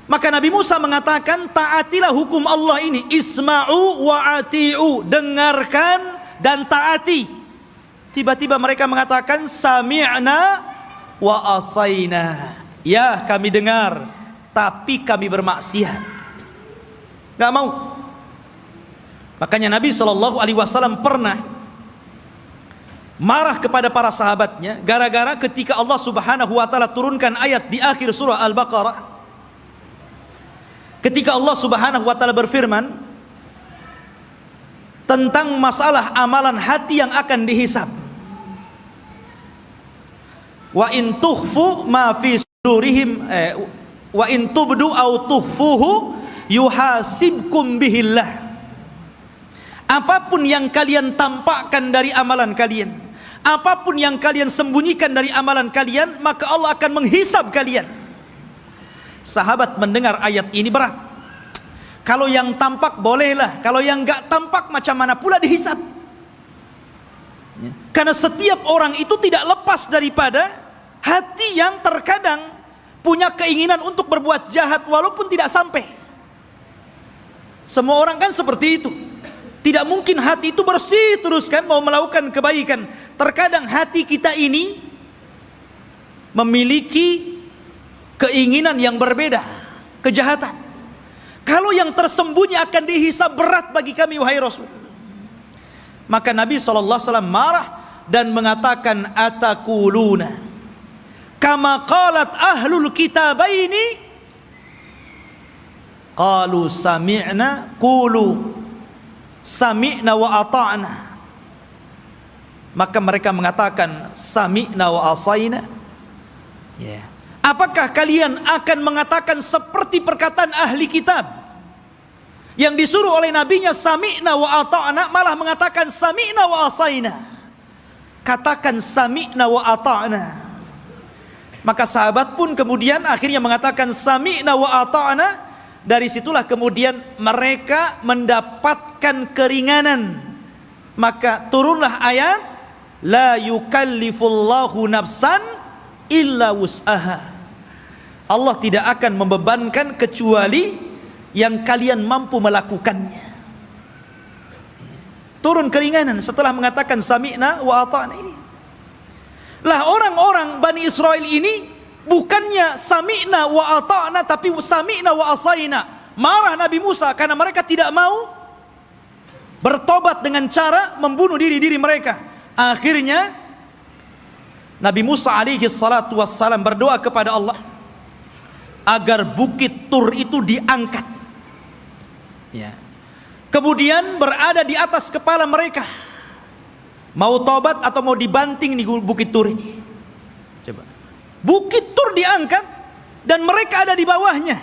[SPEAKER 2] Maka Nabi Musa mengatakan, taatilah hukum Allah ini, isma'u wa ati'u, dengarkan dan taati. Tiba-tiba mereka mengatakan, sami'na wa asayna. Ya, kami dengar, tapi kami bermaksiat. Gak mau. Makanya Nabi SAW pernah marah kepada para sahabatnya gara-gara ketika Allah Subhanahu wa taala turunkan ayat di akhir surah Al-Baqarah. Ketika Allah Subhanahu wa taala berfirman tentang masalah amalan hati yang akan dihisab. Wa in tukhfu ma fi sudurihim wa in tubdu aw tukhfuhu yuhasibkum bihillah. Apapun yang kalian tampakkan dari amalan kalian, apapun yang kalian sembunyikan dari amalan kalian, maka Allah akan menghisab kalian. Sahabat mendengar ayat ini berat. Kalau yang tampak bolehlah, kalau yang enggak tampak macam mana pula dihisab. Karena setiap orang itu tidak lepas daripada hati yang terkadang punya keinginan untuk berbuat jahat walaupun tidak sampai. Semua orang kan seperti itu. Tidak mungkin hati itu bersih terus kan mau melakukan kebaikan. Terkadang hati kita ini memiliki keinginan yang berbeda, kejahatan. Kalau yang tersembunyi akan dihisab berat bagi kami wahai Rasul. Maka Nabi SAW marah dan mengatakan, atakuluna kama qalat ahlul kitabaini qalu sami'na qulu sami'na wa ata'na. Maka mereka mengatakan sami'na wa asaina. Apakah kalian akan mengatakan seperti perkataan ahli kitab yang disuruh oleh nabinya sami'na wa ata'na, malah mengatakan sami'na wa asaina? Katakan sami'na wa ata'na. Maka sahabat pun kemudian akhirnya mengatakan sami'na wa ata'na. Dari situlah kemudian mereka mendapatkan keringanan. Maka turunlah ayat la yukallifullahu nafsan illa wus'aha. Allah tidak akan membebankan kecuali yang kalian mampu melakukannya. Turun keringanan setelah mengatakan sami'na wa ata'na ini. Lah orang-orang Bani Israel ini bukannya sami'na wa ata'na, tapi sami'na wa asaina. Marah Nabi Musa karena mereka tidak mau bertobat dengan cara membunuh diri-diri mereka. Akhirnya Nabi Musa alaihi salatu wassalam berdoa kepada Allah agar bukit Tur itu diangkat, kemudian berada di atas kepala mereka. Mau tobat atau mau dibanting di bukit Tur ini? Coba. Bukit Tur diangkat dan mereka ada di bawahnya.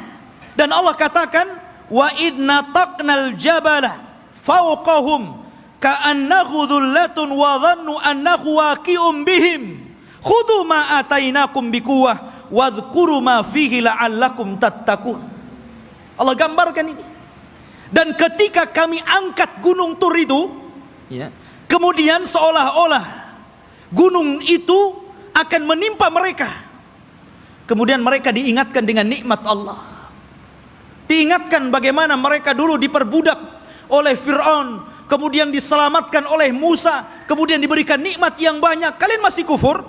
[SPEAKER 2] Dan Allah katakan, wa idna taqnal jabala fawqahum ka'annahu dhullatun wa dhannu annahu waqi'un bihim khudhu ma atainakum biquwwah wadhkuru ma fihi la'allakum tattaqun. Allah gambarkan ini. Dan ketika kami angkat gunung Tur itu, kemudian seolah-olah gunung itu akan menimpa mereka. Kemudian mereka diingatkan dengan nikmat Allah. Diingatkan bagaimana mereka dulu diperbudak oleh Fir'aun, kemudian diselamatkan oleh Musa, kemudian diberikan nikmat yang banyak. Kalian masih kufur?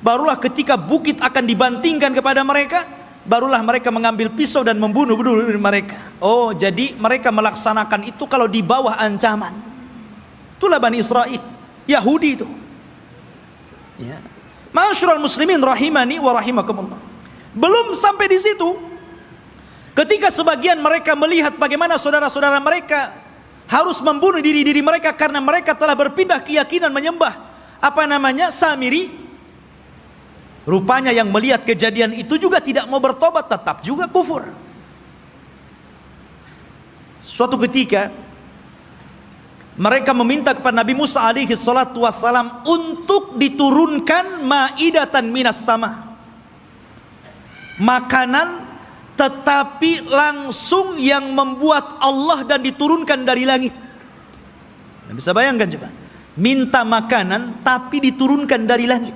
[SPEAKER 2] Barulah ketika bukit akan dibantingkan kepada mereka, barulah mereka mengambil pisau dan membunuh mereka. Oh, jadi mereka melaksanakan itu kalau di bawah ancaman. Itulah Bani Israel, Yahudi itu. Ma'asyiral muslimin rahimani wa rahimakumullah. Belum sampai di situ. Ketika sebagian mereka melihat bagaimana saudara-saudara mereka harus membunuh diri-diri mereka karena mereka telah berpindah keyakinan menyembah Samiri. Rupanya yang melihat kejadian itu juga tidak mau bertobat, tetap juga kufur. Suatu ketika mereka meminta kepada Nabi Musa alaihi salatu wassalam untuk diturunkan ma'idatan minas sama, makanan tetapi langsung yang membuat Allah dan diturunkan dari langit. Anda bisa bayangkan coba, minta makanan tapi diturunkan dari langit.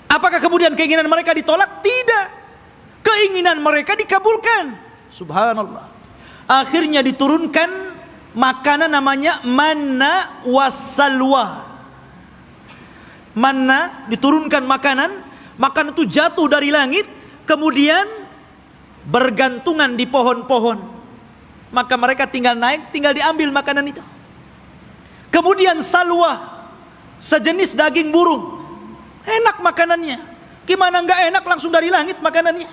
[SPEAKER 2] Apakah kemudian keinginan mereka ditolak? Tidak. Keinginan mereka dikabulkan. Subhanallah. Akhirnya diturunkan makanan namanya manna wassalwa. Manna, diturunkan makanan itu jatuh dari langit, kemudian bergantungan di pohon-pohon. Maka mereka tinggal naik, tinggal diambil makanan itu. Kemudian salwa, sejenis daging burung. Enak makanannya. Gimana enggak enak, langsung dari langit makanannya.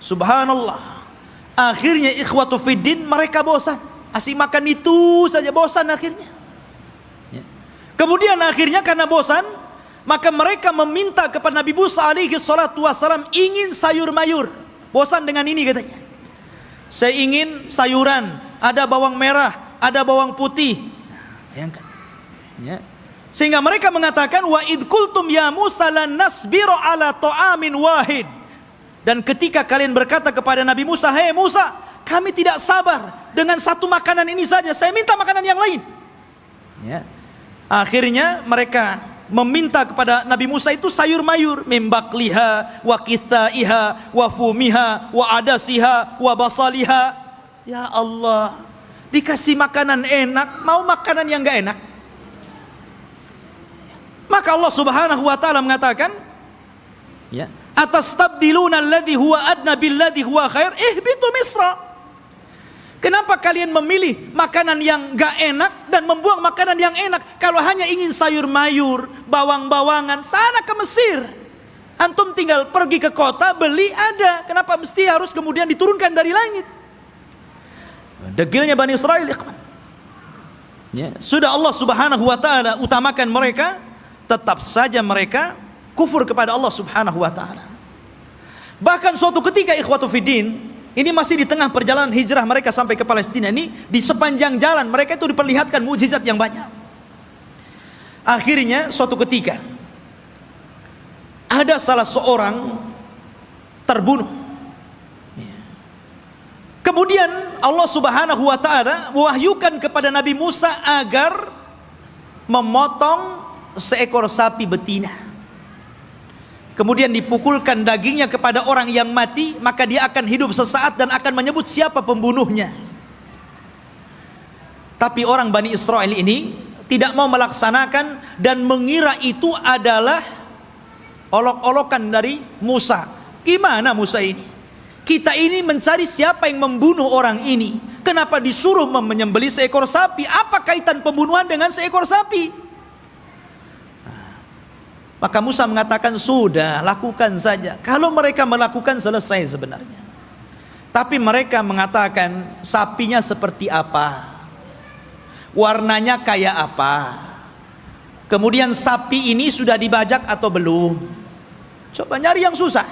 [SPEAKER 2] Subhanallah. Akhirnya ikhwatu fiddin, mereka bosan. Asik makan itu saja, bosan akhirnya. Kemudian akhirnya karena bosan, maka mereka meminta kepada Nabi Musa alaihi salatu wassalam ingin sayur mayur. Bosan dengan ini katanya. Saya ingin sayuran, ada bawang merah, ada bawang putih. Bayangkan. Sehingga mereka mengatakan wa id qultum ya Musa lan nasbiru ala ta'amin wahid. Dan ketika kalian berkata kepada Nabi Musa, "Hei Musa, kami tidak sabar dengan satu makanan ini saja. Saya minta makanan yang lain." Akhirnya mereka meminta kepada Nabi Musa itu sayur mayur, mimbakliha wa kithaiha wa fumiha wa adasiha wa basaliha. Ya Allah, dikasih makanan enak, mau makanan yang enggak enak. Maka Allah Subhanahu wa taala mengatakan, atastabdiluna alladhi huwa adna billadhi huwa khair ihbitu misra. Kenapa kalian memilih makanan yang enggak enak dan membuang makanan yang enak? Kalau hanya ingin sayur mayur, bawang-bawangan, sana ke Mesir. Antum tinggal pergi ke kota, beli ada. Kenapa mesti harus kemudian diturunkan dari langit? Degilnya Bani Israel, ikhwan. Ya, sudah Allah Subhanahu wa taala utamakan mereka, tetap saja mereka kufur kepada Allah Subhanahu wa taala. Bahkan suatu ketika ikhwatu fiddin, ini masih di tengah perjalanan hijrah mereka sampai ke Palestina ini, di sepanjang jalan mereka itu diperlihatkan mukjizat yang banyak. Akhirnya suatu ketika ada salah seorang terbunuh. Kemudian Allah Subhanahu wa taala mewahyukan kepada Nabi Musa agar memotong seekor sapi betina. Kemudian dipukulkan dagingnya kepada orang yang mati, maka dia akan hidup sesaat dan akan menyebut siapa pembunuhnya. Tapi orang Bani Israel ini tidak mau melaksanakan dan mengira itu adalah olok-olokan dari Musa. Gimana Musa ini? Kita ini mencari siapa yang membunuh orang ini. Kenapa disuruh menyembelih seekor sapi? Apa kaitan pembunuhan dengan seekor sapi? Maka Musa mengatakan, sudah, lakukan saja. Kalau mereka melakukan, selesai sebenarnya. Tapi mereka mengatakan, sapinya seperti apa? Warnanya kayak apa? Kemudian sapi ini sudah dibajak atau belum? Coba nyari yang susah.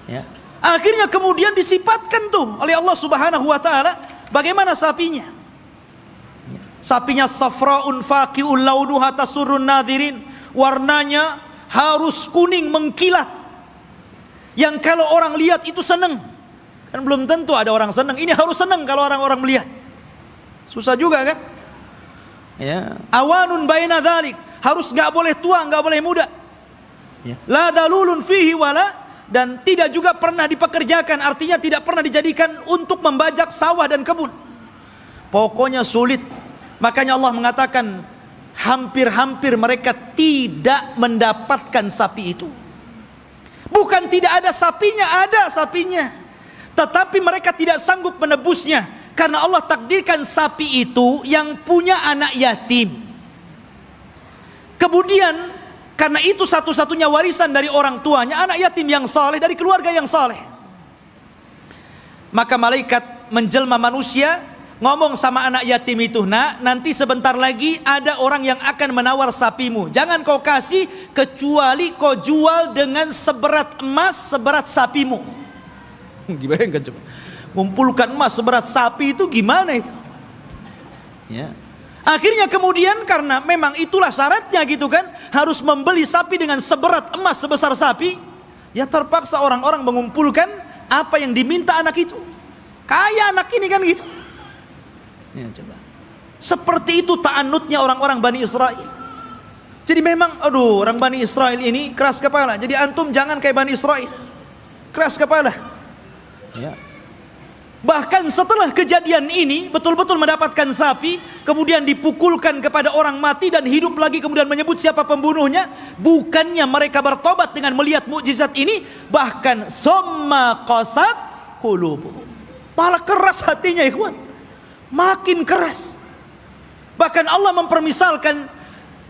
[SPEAKER 2] Ya. Akhirnya kemudian disifatkan tuh oleh Allah Subhanahu wa taala bagaimana sapinya. Sapinya safraun faqi'ul launuha tasurrun nadirin. Warnanya harus kuning mengkilat. Yang kalau orang lihat itu senang. Kan belum tentu ada orang senang. Ini harus senang kalau orang-orang melihat. Susah juga kan? Ya. Awanun baina dzalik, harus nggak boleh tua, nggak boleh muda. Ya. La dalulun fihi wala, dan tidak juga pernah dipekerjakan, artinya tidak pernah dijadikan untuk membajak sawah dan kebun. Pokoknya sulit. Makanya Allah mengatakan hampir-hampir mereka tidak mendapatkan sapi itu. Bukan tidak ada sapinya, ada sapinya. Tetapi mereka tidak sanggup menebusnya. Karena Allah takdirkan sapi itu yang punya anak yatim. Kemudian karena itu satu-satunya warisan dari orang tuanya, anak yatim yang saleh, dari keluarga yang saleh. Maka malaikat menjelma manusia, ngomong sama anak yatim itu, nak, nanti sebentar lagi ada orang yang akan menawar sapimu. Jangan kau kasih kecuali kau jual dengan seberat emas seberat sapimu. Gimana coba? Ngumpulkan emas seberat sapi itu gimana itu? Ya. Akhirnya kemudian karena memang itulah syaratnya gitu kan, harus membeli sapi dengan seberat emas sebesar sapi, ya terpaksa orang-orang mengumpulkan apa yang diminta anak itu. Kaya anak ini kan gitu. Ya, coba. Seperti itu ta'annutnya orang-orang Bani Israel. Jadi memang aduh, orang Bani Israel ini keras kepala. Jadi antum jangan kayak Bani Israel. Keras kepala. Ya. Bahkan setelah kejadian ini betul-betul mendapatkan sapi, kemudian dipukulkan kepada orang mati dan hidup lagi, kemudian menyebut siapa pembunuhnya. Bukannya mereka bertobat dengan melihat mukjizat ini, bahkan summa qasat qulubuhum, malah keras hatinya ikhwan, makin keras. Bahkan Allah mempermisalkan,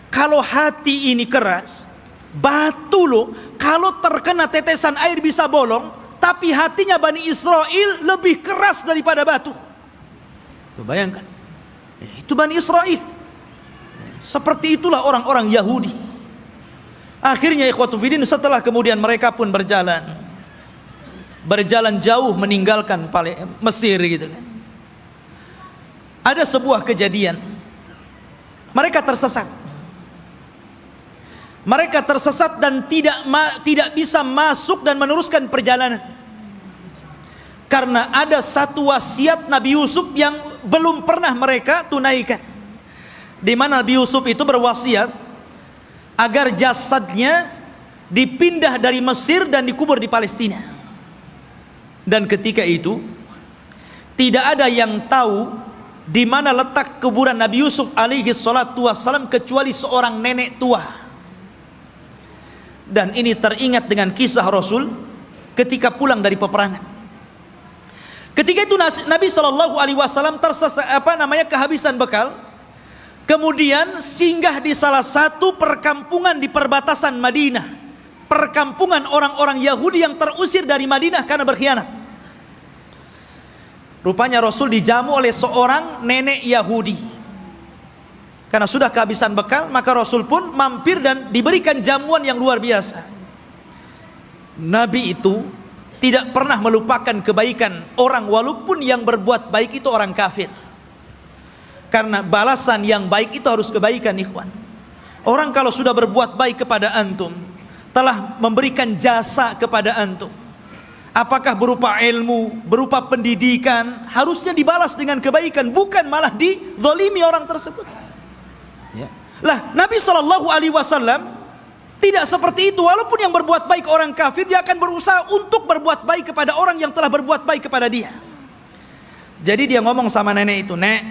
[SPEAKER 2] kalau hati ini keras, batu loh, kalau terkena tetesan air bisa bolong. Tapi hatinya Bani Israel lebih keras daripada batu. Tuh, bayangkan. Itu Bani Israel. Seperti itulah orang-orang Yahudi. Akhirnya ikhwatu fiddin, setelah kemudian mereka pun berjalan jauh meninggalkan Mesir gitu kan. Ada sebuah kejadian. Mereka tersesat. Mereka tersesat dan tidak bisa masuk dan meneruskan perjalanan. Karena ada satu wasiat Nabi Yusuf yang belum pernah mereka tunaikan. Di mana Nabi Yusuf itu berwasiat agar jasadnya dipindah dari Mesir dan dikubur di Palestina. Dan ketika itu tidak ada yang tahu di mana letak kuburan Nabi Yusuf alaihi salatu wassalam kecuali seorang nenek tua. Dan ini teringat dengan kisah Rasul ketika pulang dari peperangan. Ketika itu Nabi Shallallahu Alaihi Wasallam kehabisan bekal, kemudian singgah di salah satu perkampungan di perbatasan Madinah, perkampungan orang-orang Yahudi yang terusir dari Madinah karena berkhianat. Rupanya Rasul dijamu oleh seorang nenek Yahudi. Karena sudah kehabisan bekal, maka Rasul pun mampir dan diberikan jamuan yang luar biasa. Nabi itu tidak pernah melupakan kebaikan orang, walaupun yang berbuat baik itu orang kafir. Karena balasan yang baik itu harus kebaikan, ikhwan. Orang kalau sudah berbuat baik kepada antum, telah memberikan jasa kepada antum, apakah berupa ilmu, berupa pendidikan, harusnya dibalas dengan kebaikan, bukan malah dizalimi orang tersebut. Ya. Lah, Nabi SAW tidak seperti itu. Walaupun yang berbuat baik orang kafir, dia akan berusaha untuk berbuat baik kepada orang yang telah berbuat baik kepada dia. Jadi dia ngomong sama nenek itu, "Nek,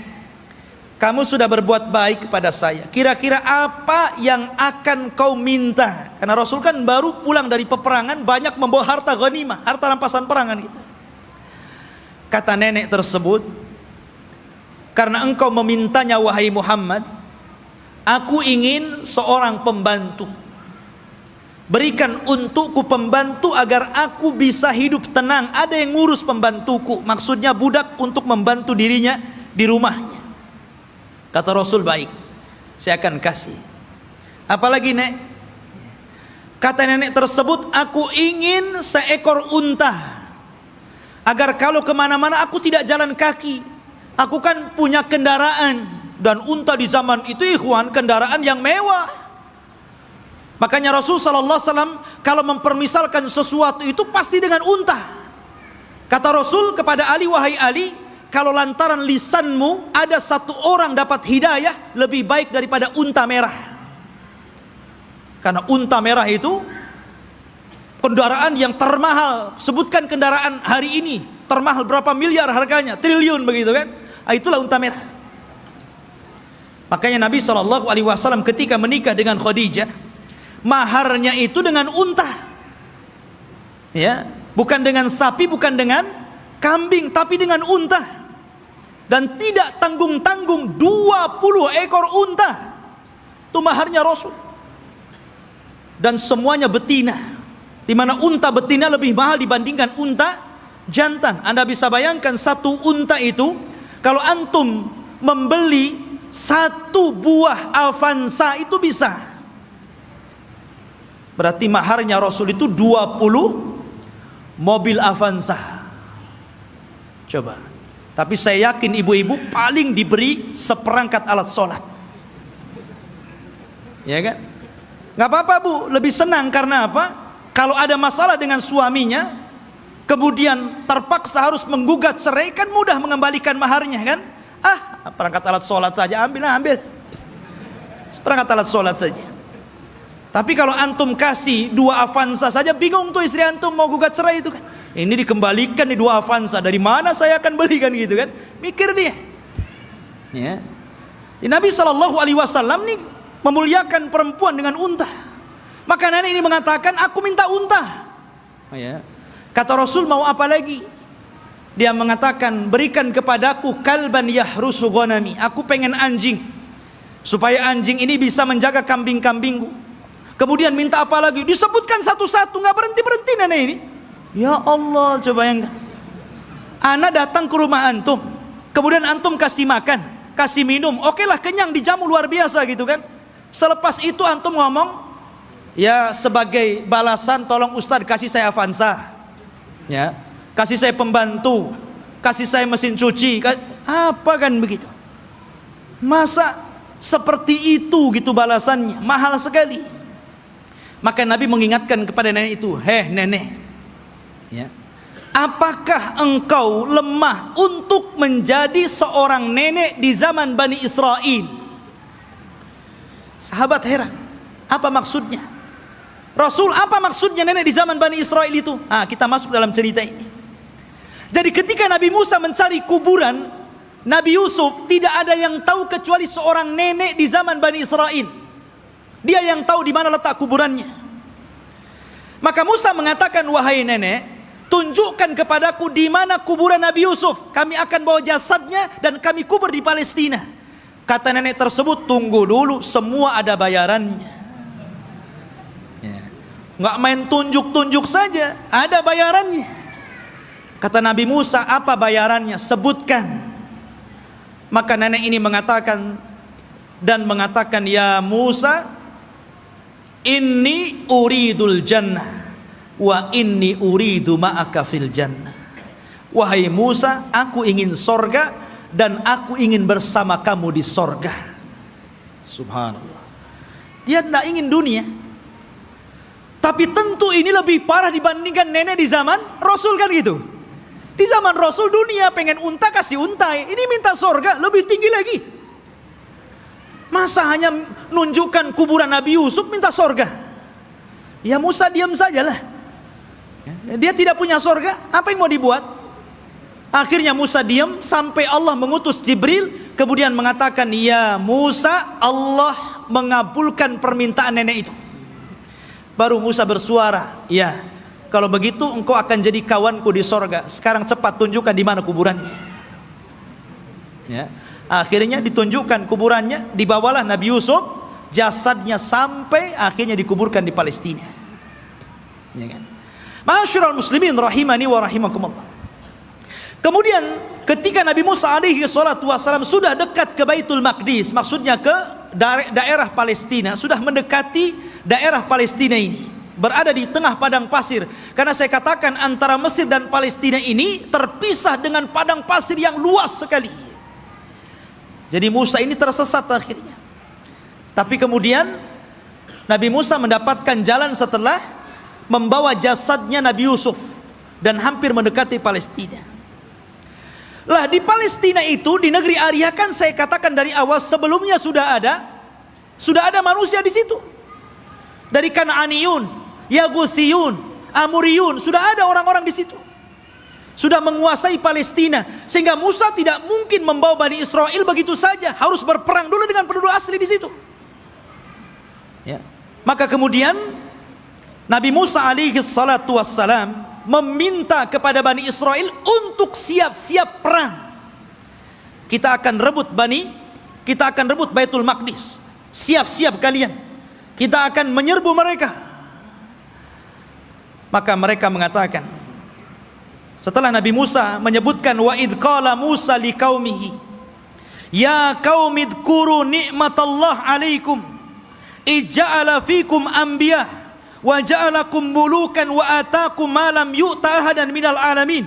[SPEAKER 2] kamu sudah berbuat baik kepada saya. Kira-kira apa yang akan kau minta?" Karena Rasul kan baru pulang dari peperangan, banyak membawa harta ghanimah, harta rampasan perangan gitu. Kata nenek tersebut, "Karena engkau memintanya wahai Muhammad, aku ingin seorang pembantu. Berikan untukku pembantu agar aku bisa hidup tenang. Ada yang ngurus pembantuku." Maksudnya budak untuk membantu dirinya di rumahnya. Kata Rasul, "Baik, saya akan kasih. Apalagi, Nek?" Kata nenek tersebut, "Aku ingin seekor unta, agar kalau kemana-mana aku tidak jalan kaki. Aku kan punya kendaraan, dan unta di zaman itu, ikhwan, kendaraan yang mewah." Makanya Rasul SAW kalau mempermisalkan sesuatu itu pasti dengan unta. Kata Rasul kepada Ali, "Wahai Ali, kalau lantaran lisanmu ada satu orang dapat hidayah, lebih baik daripada unta merah." Karena unta merah itu kendaraan yang termahal. Sebutkan kendaraan hari ini termahal berapa miliar harganya, triliun begitu kan. Itulah unta merah. Makanya Nabi SAW ketika menikah dengan Khadijah, maharnya itu dengan unta. Ya, bukan dengan sapi, bukan dengan kambing, tapi dengan unta. Dan tidak tanggung-tanggung, 20 ekor unta. Itu maharnya Rasul. Dan semuanya betina, di mana unta betina lebih mahal dibandingkan unta jantan. Anda bisa bayangkan satu unta itu, kalau antum membeli satu buah Avanza itu bisa. Berarti maharnya Rasul itu 20 mobil Avanza. Coba. Tapi saya yakin ibu-ibu paling diberi seperangkat alat sholat. Ya kan? Gak apa-apa, Bu, lebih senang. Karena apa? Kalau ada masalah dengan suaminya, kemudian terpaksa harus menggugat cerai, kan mudah mengembalikan maharnya kan. Perangkat alat sholat saja, ambil perangkat alat sholat saja. Tapi kalau antum kasih 2 Avanza saja, bingung tuh istri antum mau gugat cerai itu kan. Ini dikembalikan di 2 Avanza, dari mana saya akan belikan gitu kan. Mikir dia. Ya. Nabi SAW nih memuliakan perempuan dengan unta. Maka nenek ini mengatakan, "Aku minta unta." Ya. Kata Rasul, "Mau apa lagi?" Dia mengatakan, "Berikan kepadaku kalban yahrusu ghanami." Aku pengen anjing, supaya anjing ini bisa menjaga kambing-kambingku. Kemudian minta apa lagi? Disebutkan satu-satu, nggak berhenti-berhenti nenek ini. Ya Allah, coba yang ana datang ke rumah antum, kemudian antum kasih makan, kasih minum, oke lah, kenyang, dijamu luar biasa gitu kan. Selepas itu antum ngomong, "Ya, sebagai balasan tolong Ustadz kasih saya Avanza, ya, kasih saya pembantu, kasih saya mesin cuci." Apa kan begitu? Masa seperti itu gitu balasannya? Mahal sekali. Maka Nabi mengingatkan kepada nenek itu, "Heh nenek, ya, apakah engkau lemah untuk menjadi seorang nenek di zaman Bani Israel?" Sahabat heran, apa maksudnya? Rasul, apa maksudnya nenek di zaman Bani Israel itu? Kita masuk dalam cerita ini. Jadi ketika Nabi Musa mencari kuburan Nabi Yusuf, tidak ada yang tahu kecuali seorang nenek di zaman Bani Israel. Dia yang tahu di mana letak kuburannya. Maka Musa mengatakan, "Wahai nenek, tunjukkan kepadaku di mana kuburan Nabi Yusuf. Kami akan bawa jasadnya dan kami kubur di Palestina." Kata nenek tersebut, "Tunggu dulu, semua ada bayarannya." Ya. Nggak main tunjuk-tunjuk saja, ada bayarannya. Kata Nabi Musa, apa bayarannya? Sebutkan. Maka nenek ini mengatakan, ya Musa, inni uridul jannah wa inni uridu ma'aka fil jannah. Wahai Musa, aku ingin sorga dan aku ingin bersama kamu di sorga. Subhanallah. Dia tidak ingin dunia. Tapi tentu ini lebih parah dibandingkan nenek di zaman Rasul, kan gitu. Di zaman Rasul dunia pengen unta kasih untai, ini minta sorga lebih tinggi lagi. Masa hanya nunjukkan kuburan Nabi Yusuf minta sorga? Ya Musa diam sajalah. Dia tidak punya sorga, apa yang mau dibuat? Akhirnya Musa diam sampai Allah mengutus Jibril, kemudian mengatakan, ya Musa, Allah mengabulkan permintaan nenek itu. Baru Musa bersuara, ya, kalau begitu engkau akan jadi kawanku di sorga. Sekarang cepat tunjukkan di mana kuburannya. Ya. Akhirnya ditunjukkan kuburannya, dibawalah Nabi Yusuf, jasadnya sampai akhirnya dikuburkan di Palestina. Ya kan? Ma'asyiral muslimin rahimani wa rahimakumullah. Kemudian ketika Nabi Musa alaihi salatu wasalam sudah dekat ke Baitul Maqdis, maksudnya ke daerah Palestina, sudah mendekati daerah Palestina ini, berada di tengah padang pasir. Karena saya katakan antara Mesir dan Palestina ini terpisah dengan padang pasir yang luas sekali. Jadi Musa ini tersesat akhirnya. Tapi kemudian Nabi Musa mendapatkan jalan setelah membawa jasadnya Nabi Yusuf dan hampir mendekati Palestina. Lah di Palestina itu, di negeri Arya, kan saya katakan dari awal sebelumnya sudah ada manusia di situ. Dari Kanaaniyun, Yaguthiyun, Amuriyun, sudah ada orang-orang di situ. Sudah menguasai Palestina, sehingga Musa tidak mungkin membawa Bani Israel begitu saja, harus berperang dulu dengan penduduk asli di situ. Ya. Maka kemudian Nabi Musa alaihi salatu wassalam meminta kepada Bani Israel untuk siap-siap perang. Kita akan rebut Baitul Maqdis. Siap-siap kalian. Kita akan menyerbu mereka. Maka mereka mengatakan, setelah Nabi Musa menyebutkan, wa idh qala Musa liqaumihi ya qaumi dzkuru ni'matallah alaikum ij'ala fikum anbiya wa ja'alakum mulukan wa ataakum ma lam yu'ta ahadan minal alamin.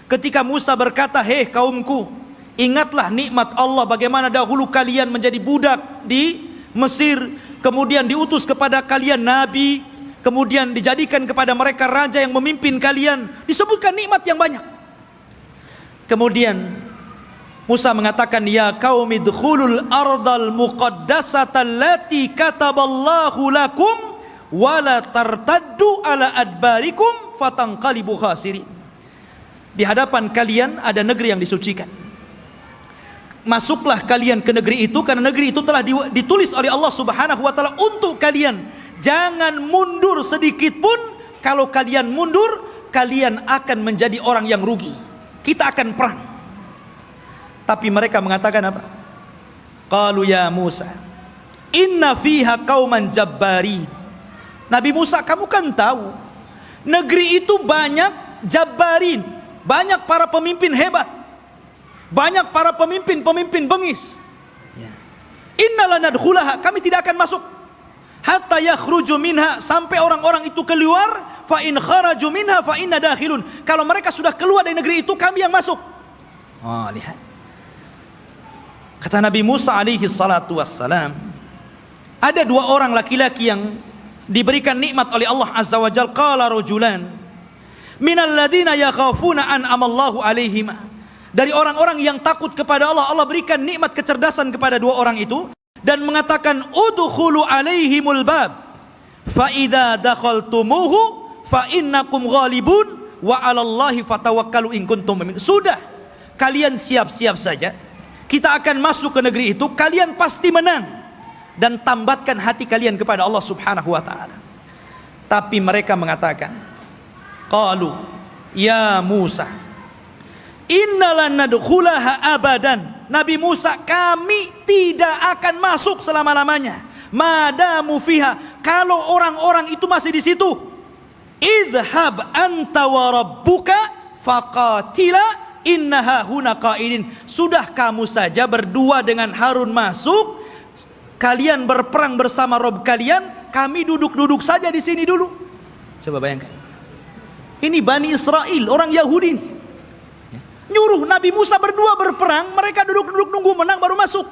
[SPEAKER 2] Ketika Musa berkata, hei kaumku, ingatlah nikmat Allah, bagaimana dahulu kalian menjadi budak di Mesir, kemudian diutus kepada kalian nabi, kemudian dijadikan kepada mereka raja yang memimpin kalian, disebutkan nikmat yang banyak. Kemudian Musa mengatakan, ya qaumi dkhulul ardal muqaddasata allati kataballahu lakum wala tartaddu ala adbarikum fatanqalibu khasirin. Di hadapan kalian ada negeri yang disucikan. Masuklah kalian ke negeri itu, karena negeri itu telah ditulis oleh Allah Subhanahu wa taala untuk kalian. Jangan mundur sedikit pun. Kalau kalian mundur, kalian akan menjadi orang yang rugi. Kita akan perang. Tapi mereka mengatakan apa? Qalu ya Musa, inna fiha qauman jabbarin. Nabi Musa, kamu kan tahu negeri itu banyak jabbarin, banyak para pemimpin hebat, banyak para pemimpin bengis. Inna lanadkhulaha, kami tidak akan masuk hatta yakhruju minha, sampai orang-orang itu keluar. Fa in kharaju minha fa inna dakhilun, kalau mereka sudah keluar dari negeri itu, kami yang masuk. Lihat, kata Nabi Musa alaihi salatu wassalam, ada dua orang laki-laki yang diberikan nikmat oleh Allah azza wa jalla. Qala rajulan minal ladzina yakhafuna an amallahu alaihima, dari orang-orang yang takut kepada Allah, Allah berikan nikmat kecerdasan kepada dua orang itu, dan mengatakan udkhulu alaihimul bab fa idza dakhaltumuhu fa innakum ghalibun wa 'alallahi fatawakkalu in kuntum mu'minin. Sudah, kalian siap-siap saja, kita akan masuk ke negeri itu, kalian pasti menang, dan tambatkan hati kalian kepada Allah Subhanahu wa taala. Tapi mereka mengatakan, qalu ya Musa innalan nadkhulaha abadan. Nabi Musa, kami tidak akan masuk selama-lamanya. Madamu fiha, kalau orang-orang itu masih di situ. Idhab anta wa rabbuka faqatila innaha huna qaidin. Sudah kamu saja berdua dengan Harun masuk, kalian berperang bersama Rob kalian, kami duduk-duduk saja di sini dulu. Coba bayangkan. Ini Bani Israel, orang Yahudi ini. Nyuruh Nabi Musa berdua berperang, mereka duduk-duduk nunggu menang baru masuk.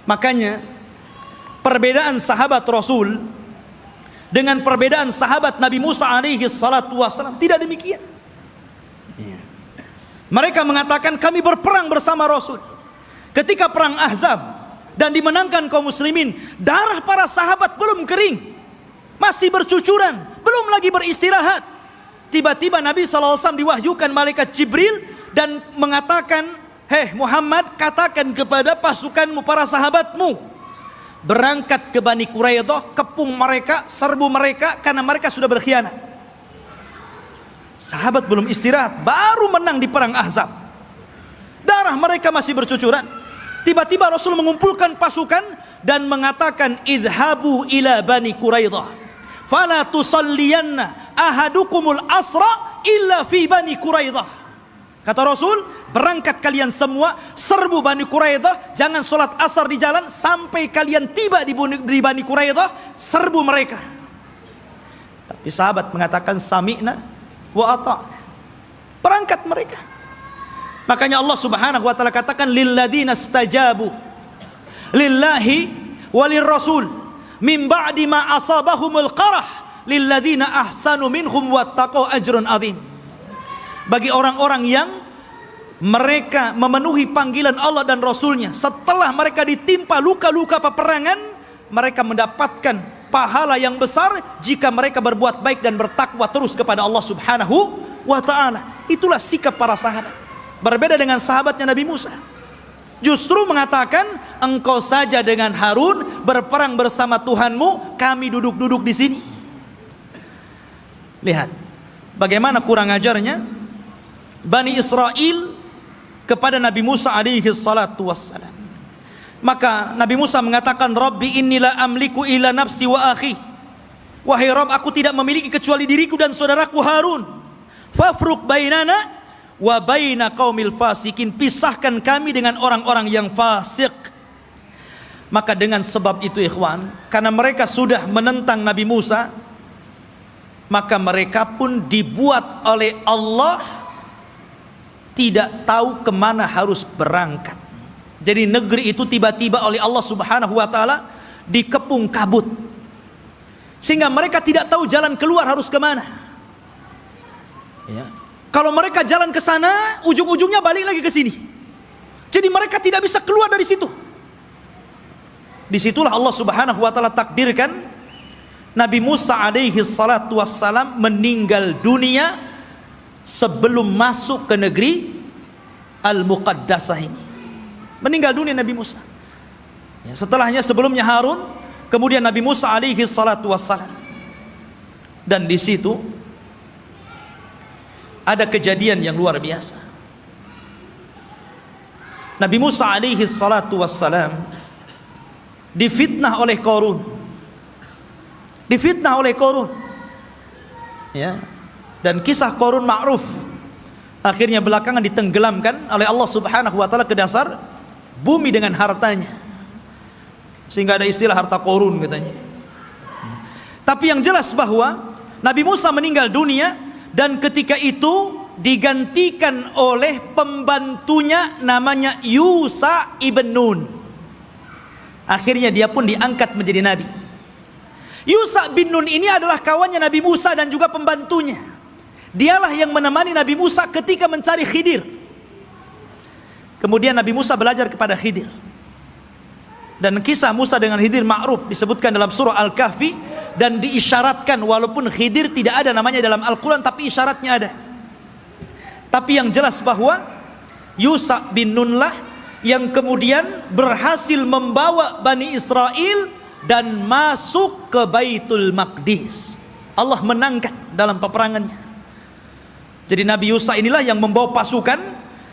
[SPEAKER 2] Makanya perbedaan sahabat Rasul dengan perbedaan sahabat Nabi Musa alaihi salatu wassalam tidak demikian. Mereka mengatakan kami berperang bersama Rasul. Ketika perang Ahzab dan dimenangkan kaum muslimin, darah para sahabat belum kering, masih bercucuran, belum lagi beristirahat. Tiba-tiba Nabi SAW diwahyukan malaikat Jibril dan mengatakan, hei Muhammad, katakan kepada pasukanmu, para sahabatmu, berangkat ke Bani Quraidah, kepung mereka, serbu mereka, karena mereka sudah berkhianat. Sahabat belum istirahat, baru menang di perang Ahzab. Darah mereka masih bercucuran. Tiba-tiba Rasul mengumpulkan pasukan dan mengatakan, idhabu ila Bani Quraidah, fala tusalliyanna ahadukumul asra illa fi Bani Quraidah. Kata Rasul, berangkat kalian semua, serbu Bani Quraidah, jangan sholat asar di jalan sampai kalian tiba di Bani Quraidah, serbu mereka. Tapi sahabat mengatakan sami'na wa ata'na. Berangkat mereka. Makanya Allah Subhanahu wa taala katakan lilladzina stajabu lillahi walir rasul min ba'di ma asabahumul qarah lilladzina ahsanu minhum wattaqau ajrun adzim. Bagi orang-orang yang mereka memenuhi panggilan Allah dan Rasulnya, setelah mereka ditimpa luka-luka peperangan, mereka mendapatkan pahala yang besar jika mereka berbuat baik dan bertakwa terus kepada Allah Subhanahu wa ta'ala. Itulah sikap para sahabat. Berbeda dengan sahabatnya Nabi Musa. Justru mengatakan, engkau saja dengan Harun berperang bersama Tuhanmu, kami duduk-duduk di sini. Lihat bagaimana kurang ajarnya Bani Israel kepada Nabi Musa alaihi salatu wassalam. Maka Nabi Musa mengatakan, Rabbi inni la amliku illa nafsi wa akhi. Wahai Rabb, aku tidak memiliki kecuali diriku dan saudaraku Harun. Fafruq bainana wa baina qaumil fasikin. Pisahkan kami dengan orang-orang yang fasik. Maka dengan sebab itu ikhwan, karena mereka sudah menentang Nabi Musa, maka mereka pun dibuat oleh Allah tidak tahu kemana harus berangkat. Jadi negeri itu tiba-tiba oleh Allah Subhanahu wa ta'ala dikepung kabut, sehingga mereka tidak tahu jalan keluar harus kemana. Ya. Kalau mereka jalan ke sana, ujung-ujungnya balik lagi ke sini. Jadi mereka tidak bisa keluar dari situ. Disitulah Allah Subhanahu wa ta'ala takdirkan Nabi Musa alaihi salatu wassalam meninggal dunia sebelum masuk ke negeri Al-Muqaddasah ini. Meninggal dunia Nabi Musa. Ya, setelahnya sebelumnya Harun, kemudian Nabi Musa alaihi salatu wassalam. Dan di situ ada kejadian yang luar biasa. Nabi Musa alaihi salatu wassalam difitnah oleh Qarun. Difitnah oleh Qarun. Ya. Dan kisah Qarun ma'ruf. Akhirnya belakangan ditenggelamkan oleh Allah Subhanahu wa taala ke dasar bumi dengan hartanya, sehingga ada istilah harta Qarun katanya. Tapi yang jelas bahwa Nabi Musa meninggal dunia, dan ketika itu digantikan oleh pembantunya namanya Yusha ibn Nun. Akhirnya dia pun diangkat menjadi nabi. Yusha bin Nun ini adalah kawannya Nabi Musa dan juga pembantunya. Dialah yang menemani Nabi Musa ketika mencari Khidir. Kemudian Nabi Musa belajar kepada Khidir. Dan kisah Musa dengan Khidir ma'ruf, disebutkan dalam surah Al-Kahfi, dan diisyaratkan walaupun Khidir tidak ada namanya dalam Al-Quran, tapi isyaratnya ada. Tapi yang jelas bahwa Yusha bin Nun lah yang kemudian berhasil membawa Bani Israel dan masuk ke Baitul Maqdis. Allah menangkan dalam peperangannya. Jadi Nabi Yusha inilah yang membawa pasukan,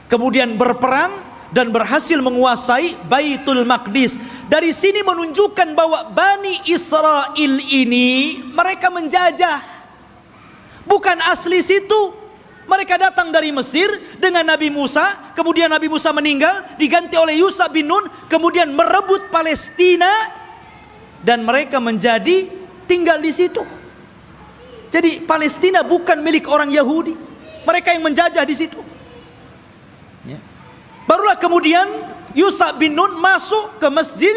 [SPEAKER 2] kemudian berperang dan berhasil menguasai Baitul Maqdis. Dari sini menunjukkan bahwa Bani Israel ini mereka menjajah, bukan asli situ. Mereka datang dari Mesir dengan Nabi Musa, kemudian Nabi Musa meninggal, diganti oleh Yusha bin Nun, kemudian merebut Palestina, dan mereka menjadi tinggal di situ. Jadi Palestina bukan milik orang Yahudi, mereka yang menjajah di situ. Barulah kemudian Yusha bin Nun masuk ke Masjid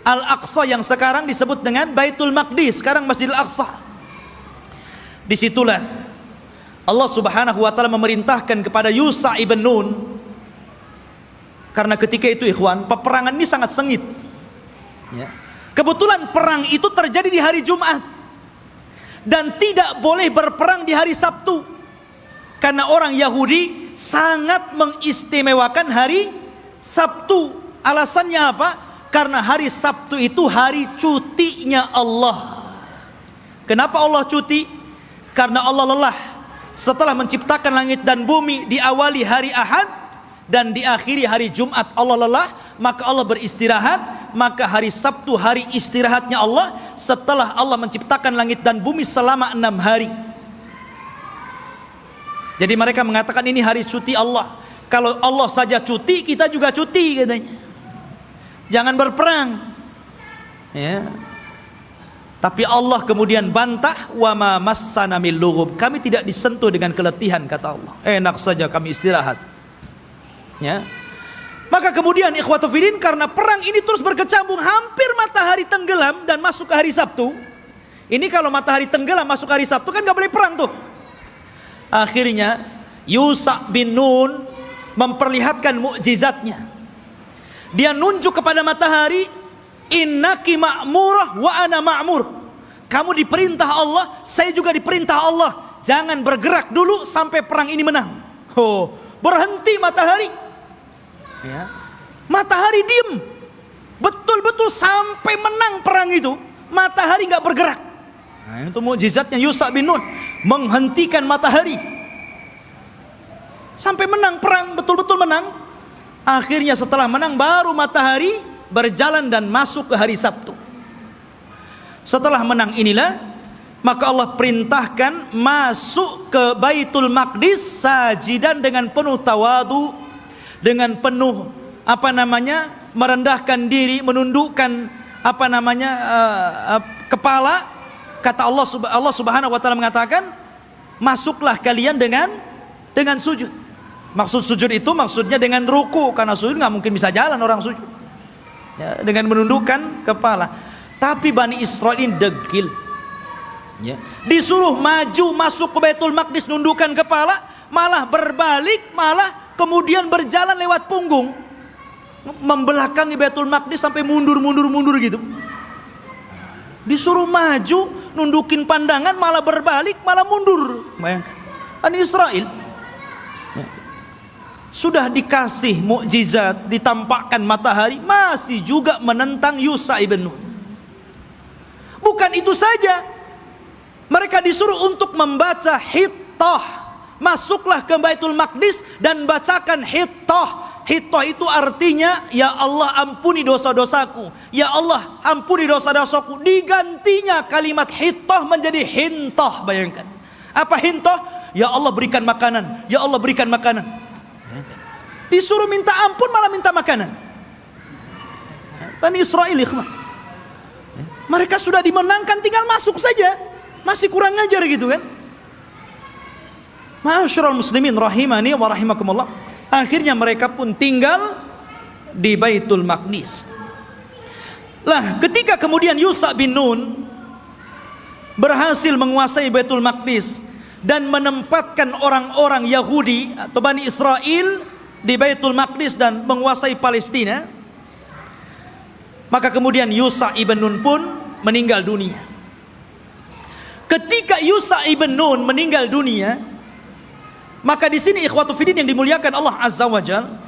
[SPEAKER 2] Al-Aqsa yang sekarang disebut dengan Baitul Maqdis, sekarang Masjid Al-Aqsa. Disitulah Allah Subhanahu wa taala memerintahkan kepada Yusha ibn Nun, karena ketika itu ikhwan, peperangan ini sangat sengit. Kebetulan perang itu terjadi di hari Jumat dan tidak boleh berperang di hari Sabtu, karena orang Yahudi sangat mengistimewakan hari Sabtu. Alasannya apa? Karena hari Sabtu itu hari cutinya Allah. Kenapa Allah cuti? Karena Allah lelah. Setelah menciptakan langit dan bumi, diawali hari Ahad dan diakhiri hari Jumat, Allah lelah, maka Allah beristirahat. Maka hari Sabtu hari istirahatnya Allah, setelah Allah menciptakan langit dan bumi selama 6 hari. Jadi mereka mengatakan ini hari cuti Allah. Kalau Allah saja cuti, kita juga cuti katanya. Jangan berperang. Ya. Tapi Allah kemudian bantah, wa ma massana min lughub. Kami tidak disentuh dengan keletihan, kata Allah. Enak saja kami istirahat. Ya. Maka kemudian ikhwatu fillah, karena perang ini terus berkecambung, hampir matahari tenggelam dan masuk ke hari Sabtu. Ini kalau matahari tenggelam masuk hari Sabtu kan gak boleh perang tuh. Akhirnya Yusha bin Nun memperlihatkan mukjizatnya. Dia nunjuk kepada matahari, innaki ma'murah wa ana ma'mur. Kamu diperintah Allah, saya juga diperintah Allah. Jangan bergerak dulu sampai perang ini menang. Oh, berhenti matahari. Ya. Matahari diem, betul-betul sampai menang perang itu. Matahari nggak bergerak. Nah, itu mukjizatnya Yusha bin Nun, menghentikan matahari sampai menang perang, betul-betul menang. Akhirnya setelah menang baru matahari berjalan dan masuk ke hari Sabtu. Setelah menang inilah maka Allah perintahkan masuk ke Baitul Maqdis sajidan dengan penuh tawadu, dengan penuh merendahkan diri, menundukkan kepala. Kata Allah Subhanahu wa taala mengatakan, masuklah kalian dengan sujud. Maksud sujud itu maksudnya dengan ruku, karena sujud nggak mungkin bisa jalan orang sujud. Ya, dengan menundukkan kepala. Tapi Bani Israil ini degil. Ya. Disuruh maju masuk ke Baitul Maqdis nundukkan kepala, malah berbalik, malah kemudian berjalan lewat punggung, membelakangi Baitul Maqdis sampai mundur gitu. Disuruh maju nundukin pandangan, malah berbalik, malah mundur. Bayangkan Bani Israil sudah dikasih mukjizat, ditampakkan matahari, masih juga menentang Yusha ibn Nun. Bukan itu saja, mereka disuruh untuk membaca Hittah. Masuklah ke Baitul Maqdis dan bacakan Hittah. Hittah itu artinya, ya Allah ampuni dosa-dosaku, ya Allah ampuni dosa-dosaku. Digantinya kalimat Hittah menjadi Hintah. Bayangkan apa Hintah? Ya Allah berikan makanan, ya Allah berikan makanan. Disuruh minta ampun malah minta makanan. Bani Israil, mereka sudah dimenangkan, tinggal masuk saja, masih kurang ajar gitu kan. Ma'asyiral muslimin rahimani wa rahimakumullah. Akhirnya mereka pun tinggal di Baitul Maqdis. Lah, ketika kemudian Yusha bin Nun berhasil menguasai Baitul Maqdis dan menempatkan orang-orang Yahudi atau Bani Israil di Baitul Maqdis dan menguasai Palestina, maka kemudian Yusha ibn Nun pun meninggal dunia. Ketika Yusha ibn Nun meninggal dunia, maka di sini ikhwatu fiddin yang dimuliakan Allah Azza wa Jalla,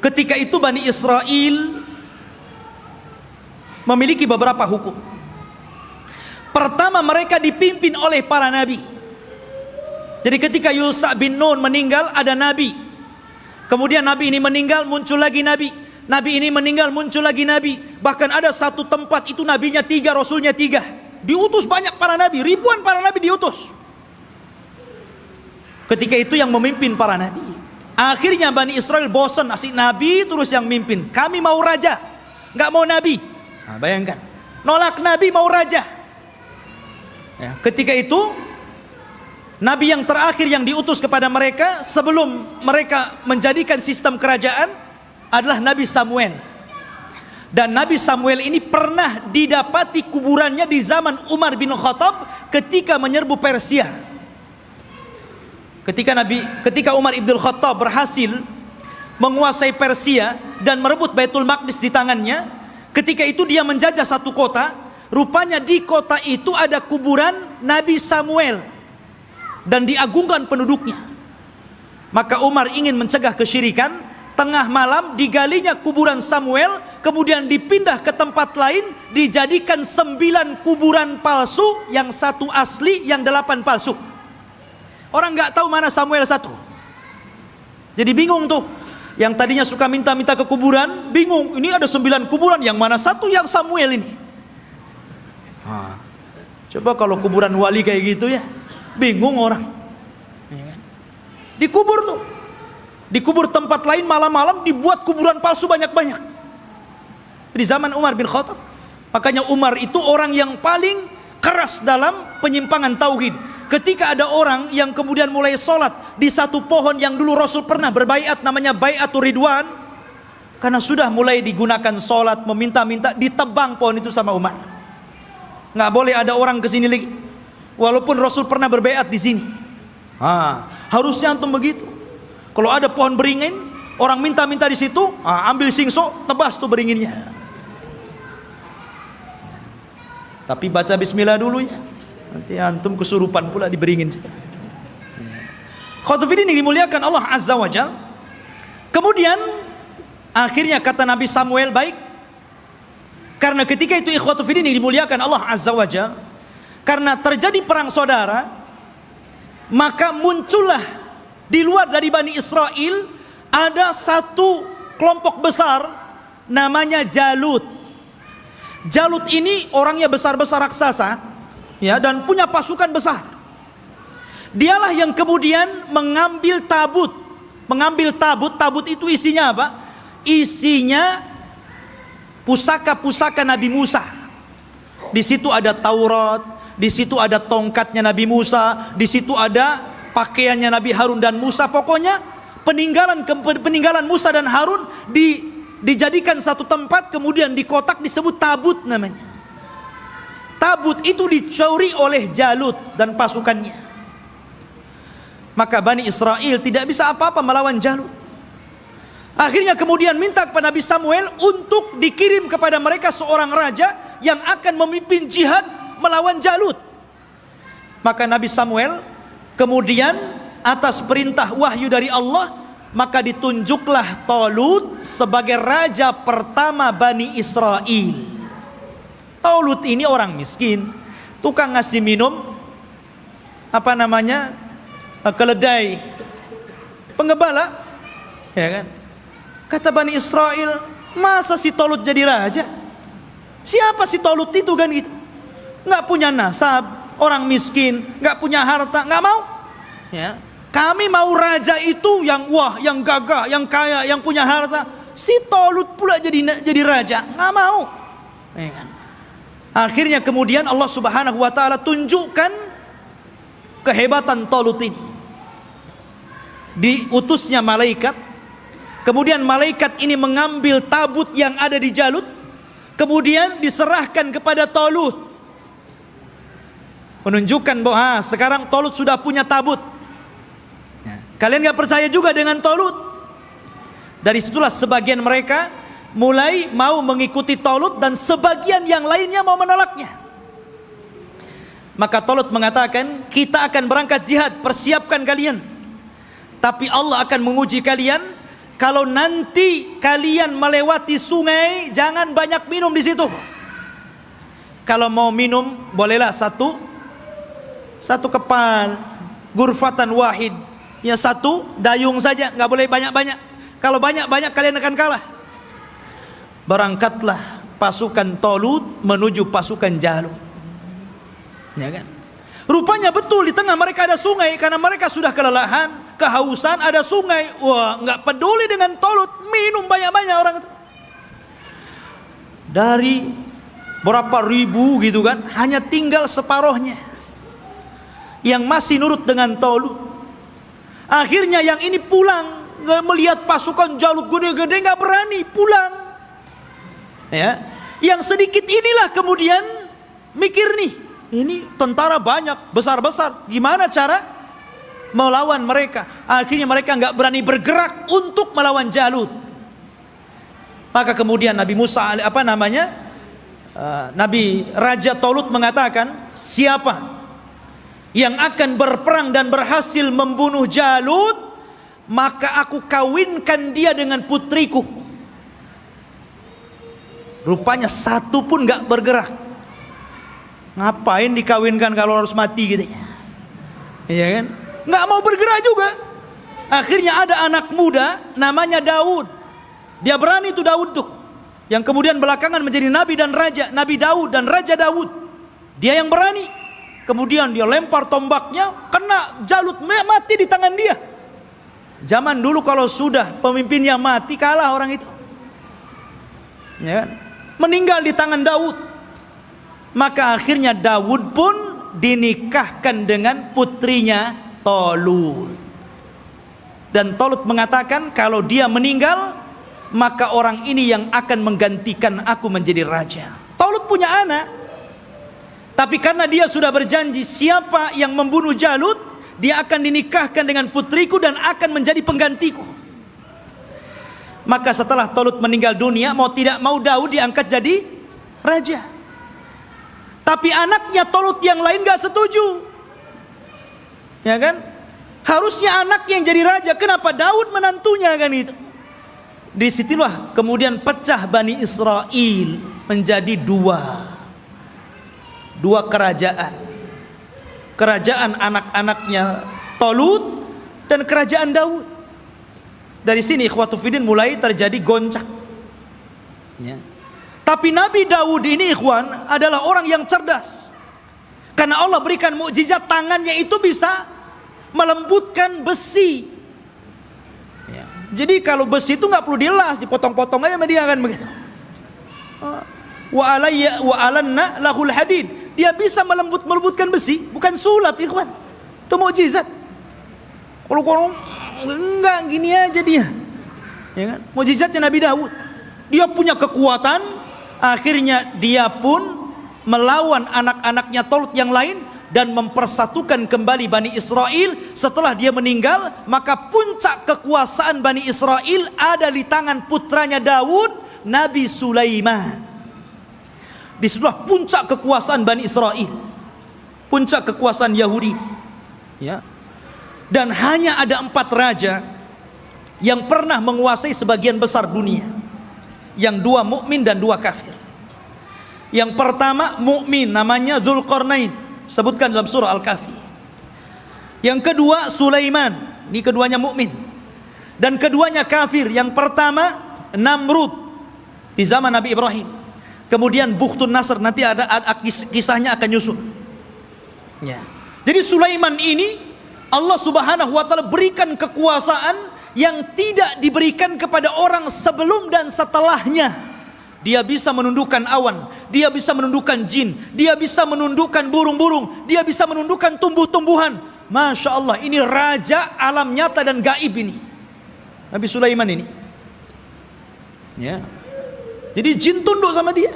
[SPEAKER 2] ketika itu Bani Israil memiliki beberapa hukum. Pertama, mereka dipimpin oleh para nabi. Jadi ketika Yusha bin Nun meninggal, ada nabi. Kemudian nabi ini meninggal, muncul lagi nabi. Nabi ini meninggal, muncul lagi nabi. Bahkan ada satu tempat itu nabinya 3, rasulnya 3. Diutus banyak para nabi, ribuan para nabi diutus. Ketika itu yang memimpin para nabi. Akhirnya Bani Israel bosan, asik nabi terus yang mimpin. Kami mau raja, nggak mau nabi. Nah, bayangkan, nolak nabi mau raja. Ya, ketika itu nabi yang terakhir yang diutus kepada mereka sebelum mereka menjadikan sistem kerajaan adalah Nabi Samuel. Dan Nabi Samuel ini pernah didapati kuburannya di zaman Umar bin Khattab ketika menyerbu Persia. Ketika Umar ibn Khattab berhasil menguasai Persia dan merebut Baitul Maqdis di tangannya, ketika itu dia menjajah satu kota. Rupanya di kota itu ada kuburan Nabi Samuel dan diagungkan penduduknya. Maka Umar ingin mencegah kesyirikan. Tengah malam digalinya kuburan Samuel, kemudian dipindah ke tempat lain, dijadikan 9 kuburan palsu, yang 1 asli, yang 8 palsu. Orang nggak tahu mana Samuel 1. Jadi bingung tuh. Yang tadinya suka minta-minta ke kuburan, bingung. Ini ada 9 kuburan, yang mana 1 yang Samuel ini. Coba kalau kuburan wali kayak gitu ya, bingung orang. Dikubur tuh. Dikubur tempat lain, malam-malam dibuat kuburan palsu banyak-banyak. Di zaman Umar bin Khattab. Makanya Umar itu orang yang paling keras dalam penyimpangan tauhid. Ketika ada orang yang kemudian mulai sholat di satu pohon yang dulu Rasul pernah berbaiat, namanya Baiatur Ridwan, karena sudah mulai digunakan sholat, meminta-minta, ditebang pohon itu sama Umar. Nggak boleh ada orang kesini lagi, walaupun Rasul pernah berbaiat di sini. Harusnya antum begitu. Kalau ada pohon beringin, orang minta-minta di situ, ambil singso, tebas tuh beringinnya. Tapi baca bismillah dulu ya. Nanti antum kesurupan pula di beringin situ. Khotufidin yang dimuliakan Allah Azza wa Jal. Kemudian akhirnya kata Nabi Samuel, baik. Karena ketika itu ikhwatufidin yang dimuliakan Allah Azza wa Jal, karena terjadi perang saudara, maka muncullah di luar dari Bani Israel ada satu kelompok besar namanya Jalut. Jalut ini orangnya besar-besar raksasa, ya, dan punya pasukan besar. Dialah yang kemudian mengambil tabut. Tabut itu isinya apa? Isinya pusaka-pusaka Nabi Musa. Di situ ada Taurat, di situ ada tongkatnya Nabi Musa, di situ ada pakaiannya Nabi Harun dan Musa. Pokoknya peninggalan Musa dan Harun dijadikan satu tempat, kemudian dikotak, disebut tabut namanya. Tabut itu dicuri oleh Jalut dan pasukannya. Maka Bani Israel tidak bisa apa-apa melawan Jalut. Akhirnya kemudian minta kepada Nabi Samuel untuk dikirim kepada mereka seorang raja yang akan memimpin jihad melawan Jalut. Maka Nabi Samuel kemudian atas perintah wahyu dari Allah, maka ditunjuklah Talut sebagai raja pertama Bani Israel. Talut ini orang miskin, tukang ngasih minum keledai penggembala, ya kan? Kata Bani Israel, masa si Talut jadi raja? Siapa si Talut itu kan gitu? Nggak punya nasab, orang miskin, nggak punya harta, nggak mau. Ya, kami mau raja itu yang wah, yang gagah, yang kaya, yang punya harta. Si Talut pula jadi raja, nggak mau. Ya kan? Akhirnya kemudian Allah Subhanahu Wa Taala tunjukkan kehebatan Talut ini. Diutusnya malaikat. Kemudian malaikat ini mengambil tabut yang ada di Jalut, kemudian diserahkan kepada Talut, menunjukkan bahwa sekarang Talut sudah punya tabut. Kalian gak percaya juga dengan Talut? Dari situlah sebagian mereka mulai mau mengikuti Talut, dan sebagian yang lainnya mau menolaknya. Maka Talut mengatakan, kita akan berangkat jihad, persiapkan kalian. Tapi Allah akan menguji kalian. Kalau nanti kalian melewati sungai, jangan banyak minum di situ. Kalau mau minum, bolehlah satu kepal, gurfatan wahid, ya satu dayung saja, nggak boleh banyak-banyak. Kalau banyak-banyak kalian akan kalah. Berangkatlah pasukan Talut menuju pasukan Jalut, ya kan? Rupanya betul di tengah mereka ada sungai, karena mereka sudah kelelahan, kehausan, ada sungai. Wah, nggak peduli dengan Talut, minum banyak-banyak orang itu. Dari berapa ribu gitu kan, hanya tinggal separohnya yang masih nurut dengan Talut. Akhirnya yang ini pulang, melihat pasukan Jalut gede-gede, nggak berani pulang. Ya, yang sedikit inilah kemudian mikir nih, ini tentara banyak, besar-besar, gimana cara melawan mereka? Akhirnya mereka nggak berani bergerak untuk melawan Jalut. Maka kemudian Nabi Musa, Nabi Raja Talut mengatakan, siapa yang akan berperang dan berhasil membunuh Jalut, maka aku kawinkan dia dengan putriku. Rupanya satu pun nggak bergerak. Ngapain dikawinkan kalau harus mati gitu ya? Iya kan? Nggak mau bergerak juga. Akhirnya ada anak muda namanya Daud. Dia berani tuh Daud tuh, yang kemudian belakangan menjadi nabi dan raja, Nabi Daud dan Raja Daud. Dia yang berani. Kemudian dia lempar tombaknya, kena Jalut, mati di tangan dia. Zaman dulu kalau sudah pemimpinnya mati, kalah orang itu. Ya kan? Meninggal di tangan Daud. Maka akhirnya Daud pun dinikahkan dengan putrinya Talut. Dan Talut mengatakan, kalau dia meninggal, maka orang ini yang akan menggantikan aku menjadi raja. Talut punya anak, tapi karena dia sudah berjanji, siapa yang membunuh Jalut, dia akan dinikahkan dengan putriku dan akan menjadi penggantiku. Maka setelah Talut meninggal dunia, mau tidak mau Daud diangkat jadi raja. Tapi anaknya Talut yang lain gak setuju, ya kan? Harusnya anak yang jadi raja, kenapa Daud menantunya kan itu? Disitulah kemudian pecah Bani Israel menjadi dua kerajaan. Kerajaan anak-anaknya Talut dan kerajaan Daud. Dari sini ikhwatu fiddin mulai terjadi goncang. Ya. Tapi Nabi Daud ini ikhwan adalah orang yang cerdas. Karena Allah berikan mukjizat, tangannya itu bisa melembutkan besi. Ya. Jadi kalau besi itu nggak perlu dilas, dipotong-potong aja sama dia kan begitu. Wa alanna lahul hadid. Dia bisa melembutkan besi, bukan sulap ikhwan. Itu mukjizat. Kalau enggak gini aja dia. Ya kan? Mukjizatnya Nabi Daud. Dia punya kekuatan. Akhirnya dia pun melawan anak-anaknya Talut yang lain dan mempersatukan kembali Bani Israel. Setelah dia meninggal, maka puncak kekuasaan Bani Israel ada di tangan putranya Daud, Nabi Sulaiman. Disitulah puncak kekuasaan Bani Israel, puncak kekuasaan Yahudi. Ya. Dan hanya ada 4 raja yang pernah menguasai sebagian besar dunia. Yang 2 mukmin dan 2 kafir. Yang pertama mukmin, namanya Dzulqarnain, sebutkan dalam surah Al-Kahfi. Yang kedua Sulaiman, ini keduanya mukmin. Dan keduanya kafir. Yang pertama Namrud di zaman Nabi Ibrahim. Kemudian Bukhtun Nasr, nanti ada kisahnya akan nyusul. Ya. Jadi Sulaiman ini Allah Subhanahu wa taala berikan kekuasaan yang tidak diberikan kepada orang sebelum dan setelahnya. Dia bisa menundukkan awan, dia bisa menundukkan jin, dia bisa menundukkan burung-burung, dia bisa menundukkan tumbuh-tumbuhan. Masya Allah, ini raja alam nyata dan gaib ini, Nabi Sulaiman ini. Ya. Jadi jin tunduk sama dia.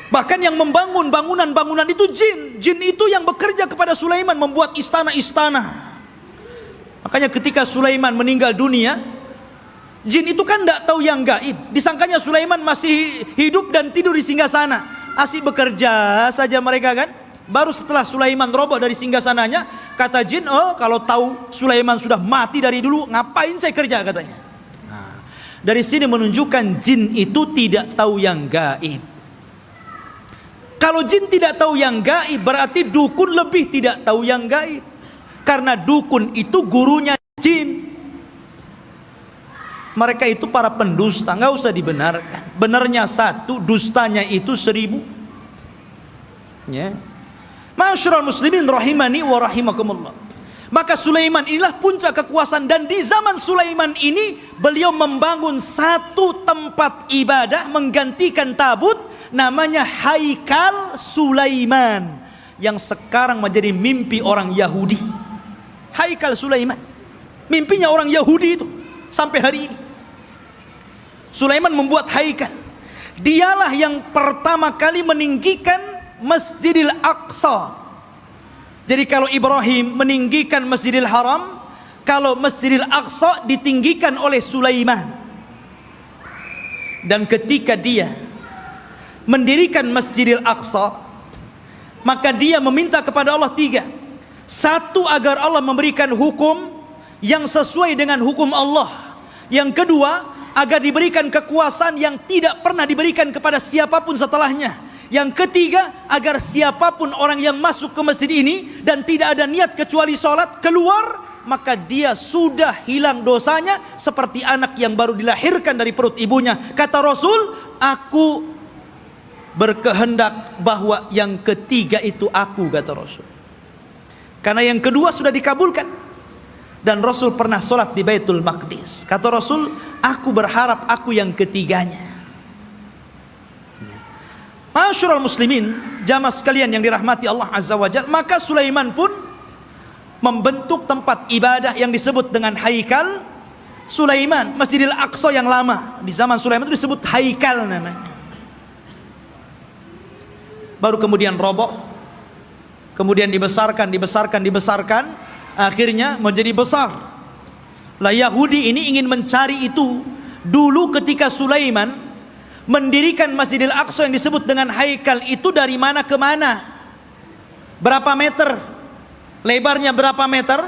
[SPEAKER 2] Bahkan yang membangun bangunan-bangunan itu jin. Jin itu yang bekerja kepada Sulaiman, membuat istana-istana. Makanya ketika Sulaiman meninggal dunia, jin itu kan tidak tahu yang gaib. Disangkanya Sulaiman masih hidup dan tidur di singgasana. Asik bekerja saja mereka kan. Baru setelah Sulaiman roboh dari singgasananya, kata jin, oh kalau tahu Sulaiman sudah mati dari dulu, ngapain saya kerja katanya. Nah, dari sini menunjukkan jin itu tidak tahu yang gaib. Kalau jin tidak tahu yang gaib, berarti dukun lebih tidak tahu yang gaib. Karena dukun itu gurunya jin. Mereka itu para pendusta, nggak usah dibenarkan. Benarnya 1, dustanya itu 1000. Ya. Ma'asyiral muslimin rahimani wa rahimakumullah. Maka Sulaiman inilah puncak kekuasaan, dan di zaman Sulaiman ini beliau membangun satu tempat ibadah menggantikan tabut, namanya Haikal Sulaiman, yang sekarang menjadi mimpi orang Yahudi. Haikal Sulaiman, mimpinya orang Yahudi itu sampai hari ini. Sulaiman membuat haikal. Dialah yang pertama kali meninggikan Masjidil Aqsa. Jadi kalau Ibrahim meninggikan Masjidil Haram, kalau Masjidil Aqsa ditinggikan oleh Sulaiman. Dan ketika dia mendirikan Masjidil Aqsa, maka dia meminta kepada Allah tiga. Satu, agar Allah memberikan hukum yang sesuai dengan hukum Allah. Yang kedua, agar diberikan kekuasaan yang tidak pernah diberikan kepada siapapun setelahnya. Yang ketiga, agar siapapun orang yang masuk ke masjid ini dan tidak ada niat kecuali sholat, keluar, maka dia sudah hilang dosanya seperti anak yang baru dilahirkan dari perut ibunya. Kata Rasul, aku berkehendak bahwa yang ketiga itu aku, kata Rasul. Karena yang kedua sudah dikabulkan. Dan Rasul pernah sholat di Baitul Maqdis. Kata Rasul, aku berharap aku yang ketiganya. Ma'asyiral muslimin, jamaah sekalian yang dirahmati Allah Azza wa Jalla, maka Sulaiman pun membentuk tempat ibadah yang disebut dengan Haikal Sulaiman, Masjidil Aqsa yang lama. Di zaman Sulaiman itu disebut Haikal namanya. Baru kemudian roboh, kemudian dibesarkan, akhirnya menjadi besar. Lah Yahudi ini ingin mencari itu. Dulu ketika Sulaiman mendirikan Masjidil Aqsa yang disebut dengan Haikal itu, dari mana ke mana, berapa meter, lebarnya berapa meter,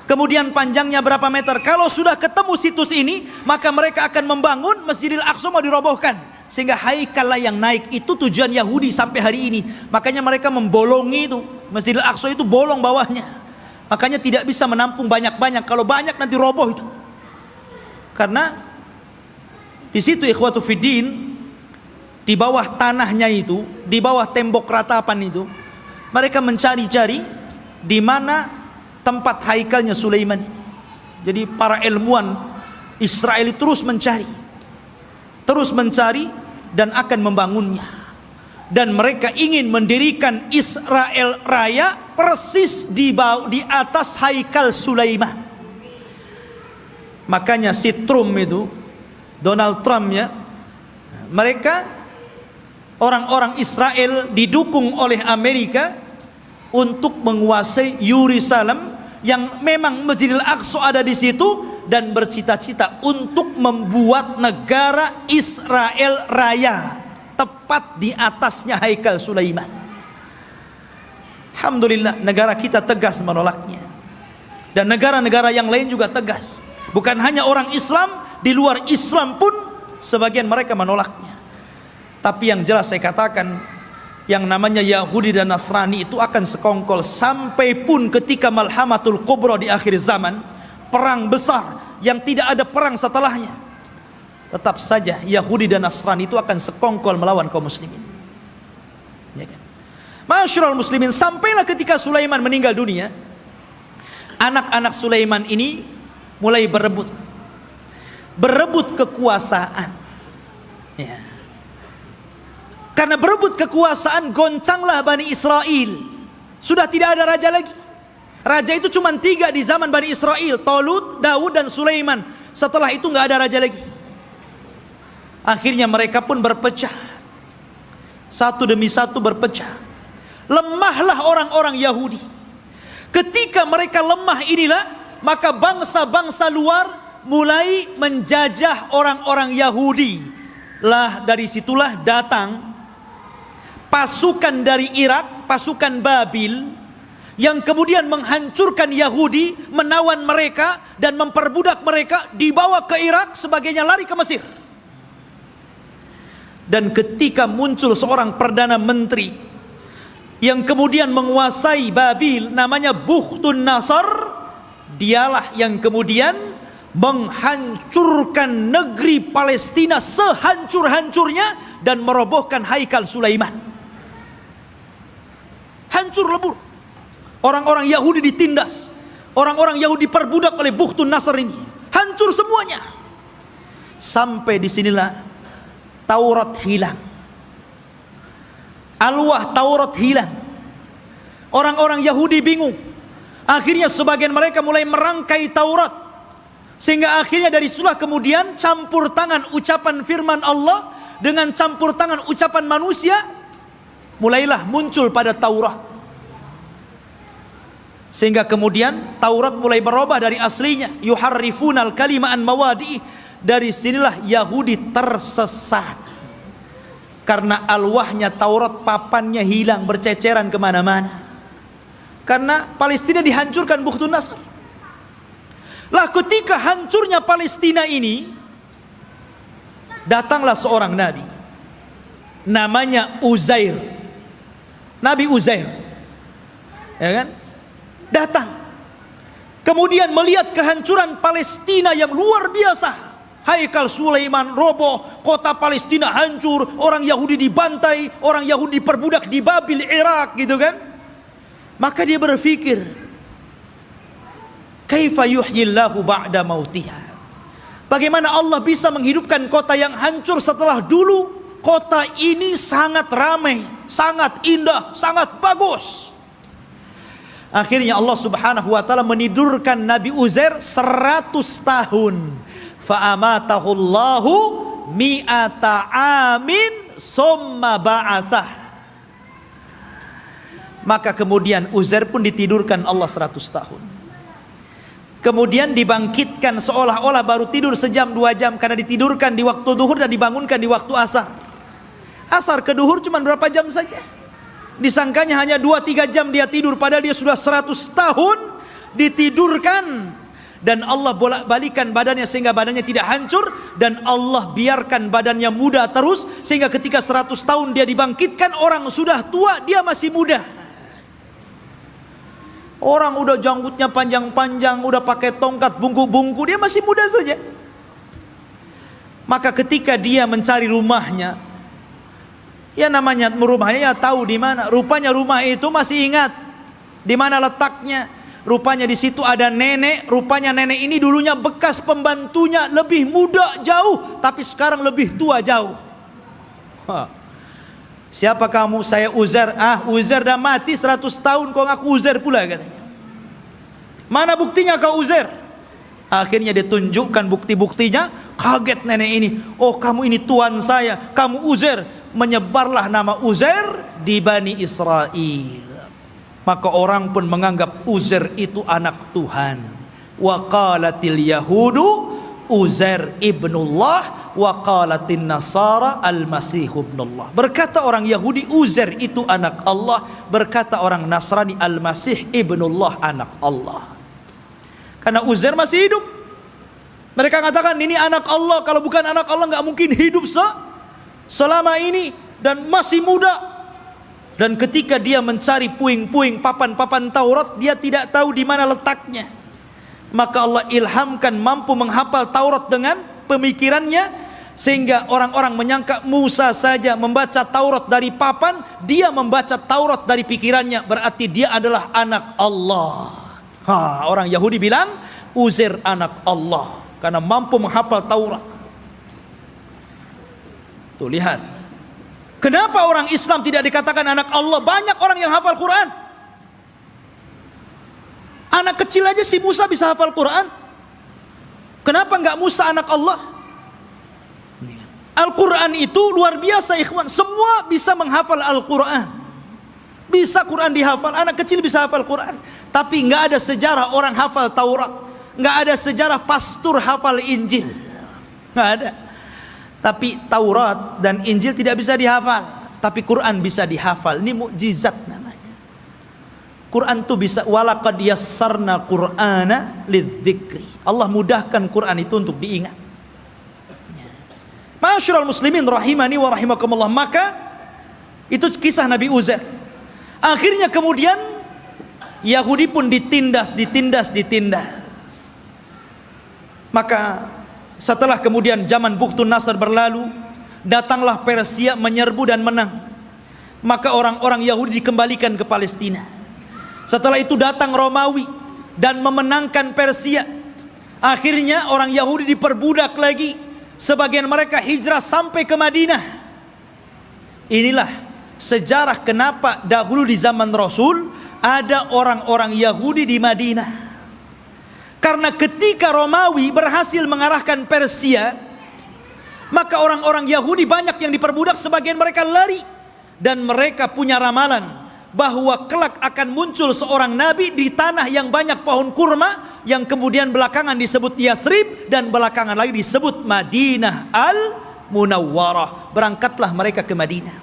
[SPEAKER 2] kemudian panjangnya berapa meter. Kalau sudah ketemu situs ini, maka mereka akan membangun Masjidil Aqsa mau dirobohkan, sehingga Haikal lah yang naik. Itu tujuan Yahudi sampai hari ini. Makanya mereka membolongi itu, Masjidil Aqsa itu bolong bawahnya, makanya tidak bisa menampung banyak-banyak. Kalau banyak nanti roboh itu. Karena di situ ikhwatu fiddin, di bawah tanahnya itu, di bawah tembok ratapan itu, mereka mencari-cari di mana tempat haikalnya Sulaiman. Jadi para ilmuwan Israel terus mencari dan akan membangunnya. Dan mereka ingin mendirikan Israel Raya persis di atas Haikal Sulaiman. Makanya si Trump itu, Donald Trump ya, mereka orang-orang Israel didukung oleh Amerika untuk menguasai Yerusalem, yang memang Masjidil Aqsa ada di situ, dan bercita-cita untuk membuat negara Israel Raya tepat di atasnya Haikal Sulaiman. Alhamdulillah, negara kita tegas menolaknya, dan negara-negara yang lain juga tegas. Bukan hanya orang Islam, di luar Islam pun sebagian mereka menolaknya. Tapi yang jelas saya katakan, yang namanya Yahudi dan Nasrani itu akan sekongkol sampai pun ketika Malhamatul Kubra di akhir zaman, perang besar yang tidak ada perang setelahnya, tetap saja Yahudi dan Nasrani itu akan sekongkol melawan kaum muslimin. Ya kan? Ma'asyiral muslimin, sampailah ketika Sulaiman meninggal dunia, anak-anak Sulaiman ini mulai berebut kekuasaan. Ya. Karena berebut kekuasaan, goncanglah Bani Israel. Sudah tidak ada raja lagi. Raja itu cuma 3 di zaman Bani Israel, Talut, Daud, dan Sulaiman. Setelah itu nggak ada raja lagi. Akhirnya mereka pun berpecah, satu demi satu berpecah. Lemahlah orang-orang Yahudi. Ketika mereka lemah inilah, maka bangsa-bangsa luar mulai menjajah orang-orang Yahudi. Lah dari situlah datang pasukan dari Irak, pasukan Babil, yang kemudian menghancurkan Yahudi, menawan mereka dan memperbudak mereka, dibawa ke Irak, sebagainya lari ke Mesir. Dan ketika muncul seorang perdana menteri yang kemudian menguasai Babil, namanya Bukhtun Nasr, dialah yang kemudian menghancurkan negeri Palestina sehancur-hancurnya dan merobohkan Haikal Sulaiman. hancur lebur. Orang-orang Yahudi ditindas, orang-orang Yahudi diperbudak oleh Bukhtun Nasr ini, hancur semuanya. Sampai disinilah Taurat hilang, alwah Taurat hilang. Orang-orang Yahudi bingung. Akhirnya sebagian mereka mulai merangkai Taurat, sehingga akhirnya dari situlah kemudian campur tangan ucapan firman Allah dengan campur tangan ucapan manusia, mulailah muncul pada Taurat. Sehingga kemudian Taurat mulai berubah dari aslinya, yuharrifunal kalima an mawadi'i. Dari sinilah Yahudi tersesat, karena alwahnya Taurat, papannya hilang, berceceran kemana-mana. Karena Palestina dihancurkan Bukhtun Nasr. Lah ketika hancurnya Palestina ini, datanglah seorang nabi, namanya Uzair, Nabi Uzair, ya kan? Datang, kemudian melihat kehancuran Palestina yang luar biasa. Haikal Sulaiman roboh, kota Palestina hancur, orang Yahudi dibantai, orang Yahudi diperbudak di Babil, Irak, gitu kan? Maka dia berpikir, kaifa yuhyillahu ba'da mautiha? Bagaimana Allah bisa menghidupkan kota yang hancur setelah dulu kota ini sangat ramai, sangat indah, sangat bagus. Akhirnya Allah Subhanahu wa taala menidurkan Nabi Uzair 100 tahun. Fa'amatahullahu mi'ata amin summa ba'athah. Maka kemudian Uzair pun ditidurkan Allah 100 tahun. Kemudian dibangkitkan seolah-olah baru tidur sejam 2 jam, karena ditidurkan di waktu duhur dan dibangunkan di waktu asar. Asar ke duhur cuma berapa jam saja. Disangkanya hanya 2-3 jam dia tidur, padahal dia sudah 100 tahun ditidurkan. Dan Allah bolak-balikan badannya sehingga badannya tidak hancur, dan Allah biarkan badannya muda terus, sehingga ketika 100 tahun dia dibangkitkan, orang sudah tua dia masih muda. Orang udah janggutnya panjang-panjang, udah pakai tongkat bungku-bungku, dia masih muda saja. Maka ketika dia mencari rumahnya, ya namanya rumahnya ya tahu di mana. Rupanya rumah itu masih ingat di mana letaknya. Rupanya di situ ada nenek. Rupanya nenek ini dulunya bekas pembantunya, lebih muda jauh, tapi sekarang lebih tua jauh. Siapa kamu? Saya Uzair. Uzair dah mati 100 tahun, kau ngaku Uzair pula, katanya. Mana buktinya kau Uzair? Akhirnya ditunjukkan bukti-buktinya. Kaget nenek ini. Oh, kamu ini tuan saya, kamu Uzair. Menyebarlah nama Uzair di Bani Israel. Maka orang pun menganggap Uzair itu anak Tuhan. Wa qalatil yahudu Uzair ibnullah wa qalatin nasara al-masih ibnullah. Berkata orang Yahudi Uzair itu anak Allah, berkata orang Nasrani al-masih ibnullah, anak Allah. Karena Uzair masih hidup. Mereka katakan ini anak Allah, kalau bukan anak Allah nggak mungkin hidup selama ini dan masih muda. Dan ketika dia mencari puing-puing papan-papan Taurat, dia tidak tahu di mana letaknya. Maka Allah ilhamkan mampu menghafal Taurat dengan pemikirannya, sehingga orang-orang menyangka Musa saja membaca Taurat dari papan, dia membaca Taurat dari pikirannya, berarti dia adalah anak Allah. Orang Yahudi bilang Uzair anak Allah karena mampu menghafal Taurat. Tuh lihat, kenapa orang Islam tidak dikatakan anak Allah? Banyak orang yang hafal Quran. Anak kecil aja si Musa bisa hafal Quran. Kenapa enggak Musa anak Allah? Al-Quran itu luar biasa, ikhwan. Semua bisa menghafal Al-Quran. Bisa Quran dihafal, anak kecil bisa hafal Quran. Tapi enggak ada sejarah orang hafal Taurat. Enggak ada sejarah pastor hafal Injil. Enggak ada. Tapi Taurat dan Injil tidak bisa dihafal, tapi Quran bisa dihafal. Ini mukjizat namanya. Quran itu bisa, walaqad yassarna Qur'ana lidzikri. Allah mudahkan Quran itu untuk diingat. Ma'asyiral muslimin rahimani wa rahimakumullah. Maka itu kisah Nabi Uzair. Akhirnya kemudian Yahudi pun ditindas. Maka setelah kemudian zaman Bukhtun Nasr berlalu, datanglah Persia menyerbu dan menang. maka orang-orang Yahudi dikembalikan ke Palestina. Setelah itu datang Romawi dan memenangkan Persia. Akhirnya orang Yahudi diperbudak lagi. Sebagian mereka hijrah sampai ke Madinah. Inilah sejarah kenapa dahulu di zaman Rasul ada orang-orang Yahudi di Madinah. Karena ketika Romawi berhasil mengarahkan Persia, maka orang-orang Yahudi banyak yang diperbudak, sebagian mereka lari. Dan mereka punya ramalan bahwa kelak akan muncul seorang nabi di tanah yang banyak pohon kurma, yang kemudian belakangan disebut Yathrib dan belakangan lagi disebut Madinah Al-Munawwarah. Berangkatlah mereka ke Madinah,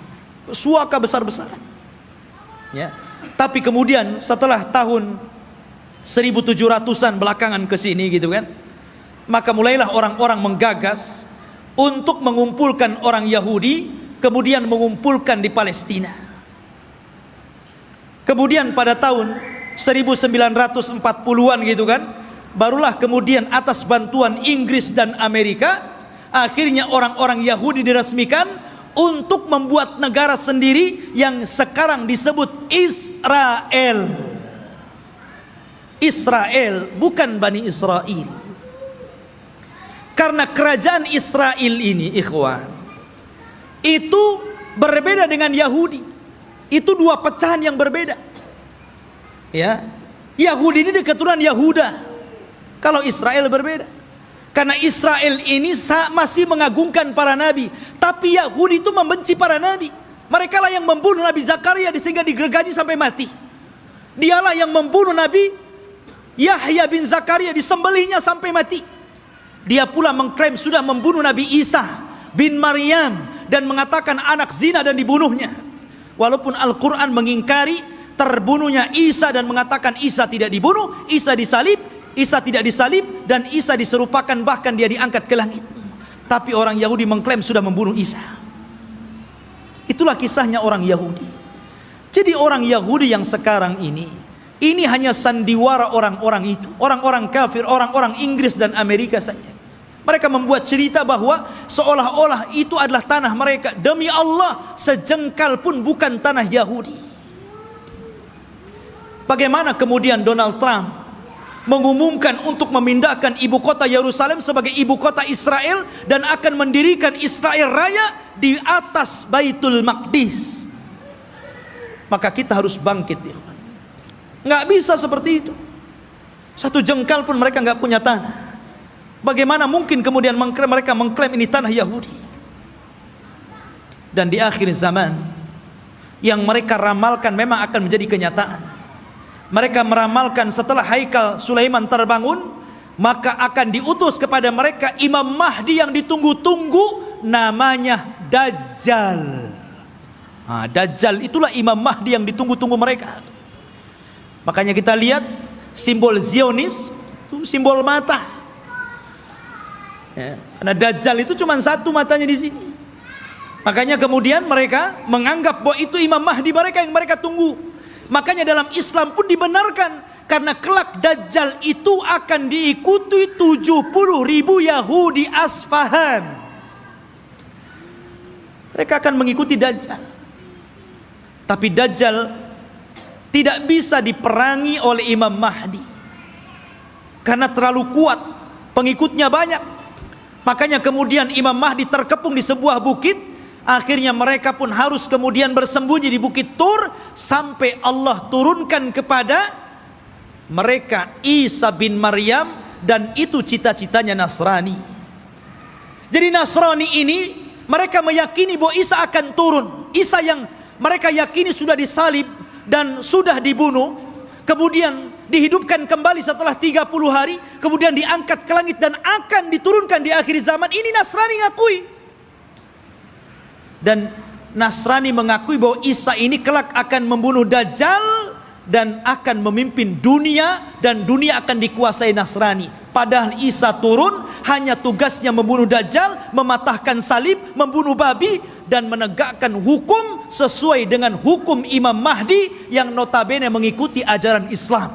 [SPEAKER 2] suaka besar-besaran ya. Tapi kemudian setelah tahun 1700-an belakangan ke sini gitu kan, maka mulailah orang-orang menggagas untuk mengumpulkan orang Yahudi, kemudian mengumpulkan di Palestina. Kemudian pada tahun 1940-an gitu kan, barulah kemudian atas bantuan Inggris dan Amerika, akhirnya orang-orang Yahudi diresmikan untuk membuat negara sendiri yang sekarang disebut Israel. Israel, bukan Bani Israel. Karena kerajaan Israel ini, ikhwan, itu berbeda dengan Yahudi. Itu dua pecahan yang berbeda. Ya, Yahudi ini keturunan Yahuda. Kalau Israel berbeda. Karena Israel ini masih mengagungkan para nabi, tapi Yahudi itu membenci para nabi. Mereka lah yang membunuh Nabi Zakaria sehingga digergaji sampai mati. Dialah yang membunuh Nabi Yahya bin Zakaria, disembelihnya sampai mati. Dia pula mengklaim sudah membunuh Nabi Isa bin Maryam dan mengatakan anak zina dan dibunuhnya. Walaupun Al-Quran mengingkari terbunuhnya Isa dan mengatakan Isa tidak dibunuh, Isa disalib, Isa tidak disalib, dan Isa diserupakan bahkan dia diangkat ke langit. Tapi orang Yahudi mengklaim sudah membunuh Isa. Itulah kisahnya orang Yahudi. Jadi orang Yahudi yang sekarang ini hanya sandiwara orang-orang itu, orang-orang kafir, orang-orang Inggris dan Amerika saja. Mereka membuat cerita bahwa seolah-olah itu adalah tanah mereka. Demi Allah, sejengkal pun bukan tanah Yahudi. Bagaimana kemudian Donald Trump mengumumkan untuk memindahkan ibu kota Yerusalem sebagai ibu kota Israel dan akan mendirikan Israel Raya di atas Baitul Maqdis? Maka kita harus bangkit, ya. Nggak bisa seperti itu. Satu jengkal pun mereka nggak punya tanah. Bagaimana mungkin kemudian mereka mengklaim ini tanah Yahudi? Dan di akhir zaman, yang mereka ramalkan memang akan menjadi kenyataan. Mereka meramalkan setelah Haikal Sulaiman terbangun, maka akan diutus kepada mereka Imam Mahdi yang ditunggu-tunggu, namanya Dajjal. Nah, Dajjal itulah Imam Mahdi yang ditunggu-tunggu mereka. Makanya kita lihat simbol Zionis itu simbol mata. Ya, karena Dajjal itu cuma satu matanya di sini. Makanya kemudian mereka menganggap bahwa itu Imam Mahdi mereka yang mereka tunggu. Makanya dalam Islam pun dibenarkan, karena kelak Dajjal itu akan diikuti 70.000 Yahudi Asfahan. Mereka akan mengikuti Dajjal. Tapi Dajjal tidak bisa diperangi oleh Imam Mahdi karena terlalu kuat, pengikutnya banyak. Makanya kemudian Imam Mahdi terkepung di sebuah bukit. Akhirnya mereka pun harus kemudian bersembunyi di Bukit Tur sampai Allah turunkan kepada mereka Isa bin Maryam, dan itu cita-citanya Nasrani. Jadi Nasrani ini mereka meyakini bahwa Isa akan turun. Isa yang mereka yakini sudah disalib dan sudah dibunuh, kemudian dihidupkan kembali setelah 30 hari, kemudian diangkat ke langit dan akan diturunkan di akhir zaman. Ini Nasrani ngakui. Dan Nasrani mengakui bahwa Isa ini kelak akan membunuh Dajjal dan akan memimpin dunia, dan dunia akan dikuasai Nasrani. Padahal Isa turun hanya tugasnya membunuh Dajjal, mematahkan salib, membunuh babi, dan menegakkan hukum sesuai dengan hukum Imam Mahdi yang notabene mengikuti ajaran Islam.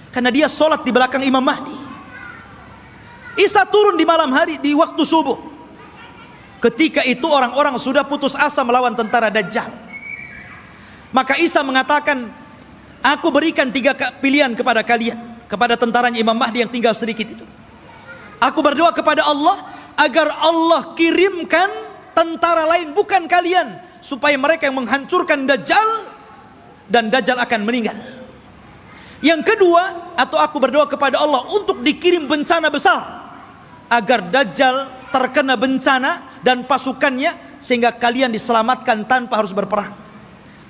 [SPEAKER 2] Karena dia sholat di belakang Imam Mahdi. Isa turun di malam hari di waktu subuh. Ketika itu orang-orang sudah putus asa melawan tentara Dajjal. Maka Isa mengatakan, aku berikan 3 pilihan kepada kalian, kepada tentaranya Imam Mahdi yang tinggal sedikit itu. Aku berdoa kepada Allah agar Allah kirimkan tentara lain bukan kalian, supaya mereka yang menghancurkan Dajjal, dan Dajjal akan meninggal. Yang kedua, atau aku berdoa kepada Allah untuk dikirim bencana besar, agar Dajjal terkena bencana dan pasukannya, sehingga kalian diselamatkan tanpa harus berperang.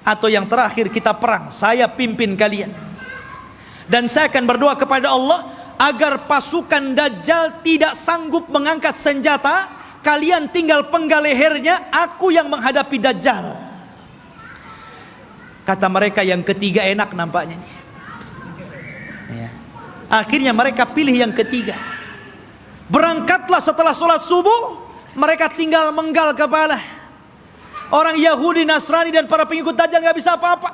[SPEAKER 2] Atau yang terakhir, kita perang, saya pimpin kalian. Dan saya akan berdoa kepada Allah agar pasukan Dajjal tidak sanggup mengangkat senjata, kalian tinggal penggal lehernya, aku yang menghadapi Dajjal. Kata mereka yang ketiga enak nampaknya nih. Ya. Akhirnya mereka pilih yang ketiga. Berangkatlah setelah sholat subuh, mereka tinggal menggal kepala. Orang Yahudi, Nasrani dan para pengikut Dajjal gak bisa apa-apa.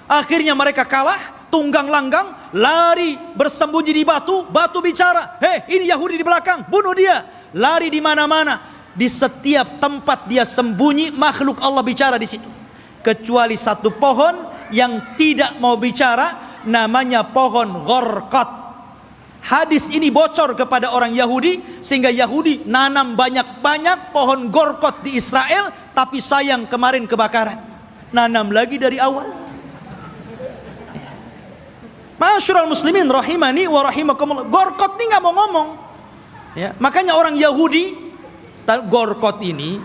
[SPEAKER 2] Akhirnya mereka kalah, tunggang langgang, lari bersembunyi di batu. Batu bicara, hei ini Yahudi di belakang, bunuh dia. Lari di mana-mana, di setiap tempat dia sembunyi, makhluk Allah bicara di situ. Kecuali satu pohon yang tidak mau bicara, namanya pohon Gharqad. Hadis ini bocor kepada orang Yahudi, sehingga Yahudi nanam banyak-banyak pohon Gharqad di Israel, tapi sayang kemarin kebakaran. Nanam lagi dari awal. Ma'asyiral muslimin rahimani wa rahimakumullah. Gharqad ini nggak mau ngomong. Ya, makanya orang Yahudi, Gharqad ini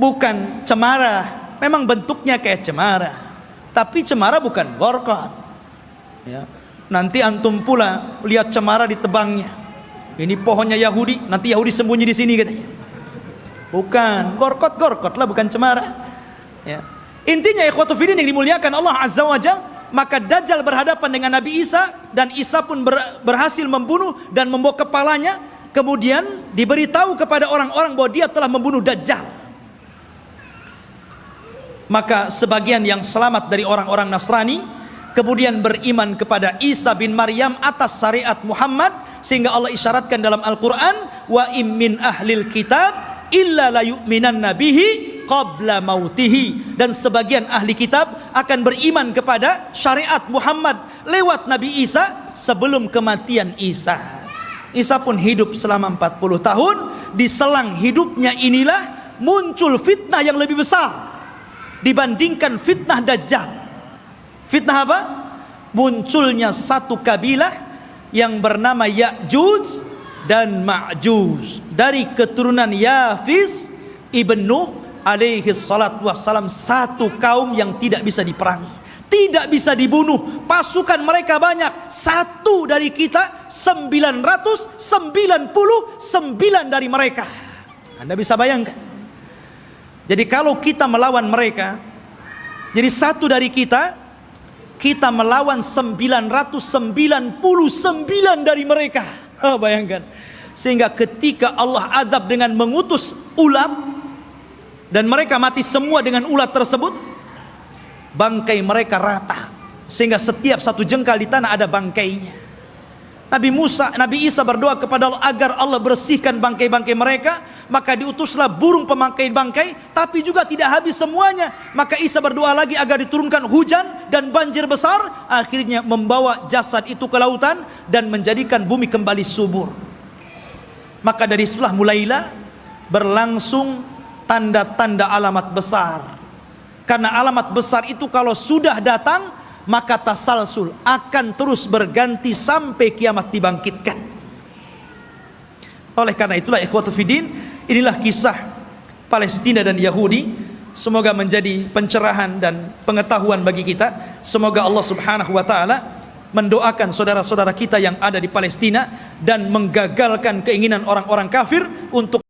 [SPEAKER 2] bukan cemara, memang bentuknya kayak cemara, tapi cemara bukan Gharqad. Ya. Nanti antum pula lihat cemara ditebangnya. Ini pohonnya Yahudi, nanti Yahudi sembunyi di sini katanya. Bukan, Gharqad lah, bukan cemara. Ya. Intinya ikhwatu fiddin yang dimuliakan Allah Azza wa Jalla, maka Dajjal berhadapan dengan Nabi Isa, dan Isa pun berhasil membunuh dan membawa kepalanya. Kemudian diberitahu kepada orang-orang bahwa dia telah membunuh Dajjal. Maka sebagian yang selamat dari orang-orang Nasrani kemudian beriman kepada Isa bin Maryam atas syariat Muhammad, sehingga Allah isyaratkan dalam Al-Quran, wa im min ahlil kitab illa la yu'minanna bihi qabla mautihi. Dan sebagian ahli kitab akan beriman kepada syariat Muhammad lewat Nabi Isa sebelum kematian Isa. Isa pun hidup selama 40 tahun. Di selang hidupnya inilah muncul fitnah yang lebih besar dibandingkan fitnah Dajjal. Fitnah apa? Munculnya satu kabilah yang bernama Ya'juj dan Ma'juj, dari keturunan Yafis ibn Nuh alaihi salatu wassalam. Satu kaum yang tidak bisa diperangi, tidak bisa dibunuh. Pasukan mereka banyak, satu dari kita 999 dari mereka. Anda bisa bayangkan. Jadi kalau kita melawan mereka, jadi satu dari kita melawan 999 dari mereka. Bayangkan. Sehingga ketika Allah azab dengan mengutus ulat, dan mereka mati semua dengan ulat tersebut, bangkai mereka rata, sehingga setiap satu jengkal di tanah ada bangkainya. Nabi Isa berdoa kepada Allah agar Allah bersihkan bangkai-bangkai mereka. Maka diutuslah burung pemangkai bangkai, tapi juga tidak habis semuanya. Maka Isa berdoa lagi agar diturunkan hujan dan banjir besar, akhirnya membawa jasad itu ke lautan dan menjadikan bumi kembali subur. Maka dari situlah mulailah berlangsung tanda-tanda alamat besar. Karena alamat besar itu kalau sudah datang, maka tasalsul akan terus berganti sampai kiamat dibangkitkan. Oleh karena itulah ikhwatu fiddin, inilah kisah Palestina dan Yahudi. Semoga menjadi pencerahan dan pengetahuan bagi kita. Semoga Allah subhanahu wa ta'ala mendoakan saudara-saudara kita yang ada di Palestina dan menggagalkan keinginan orang-orang kafir untuk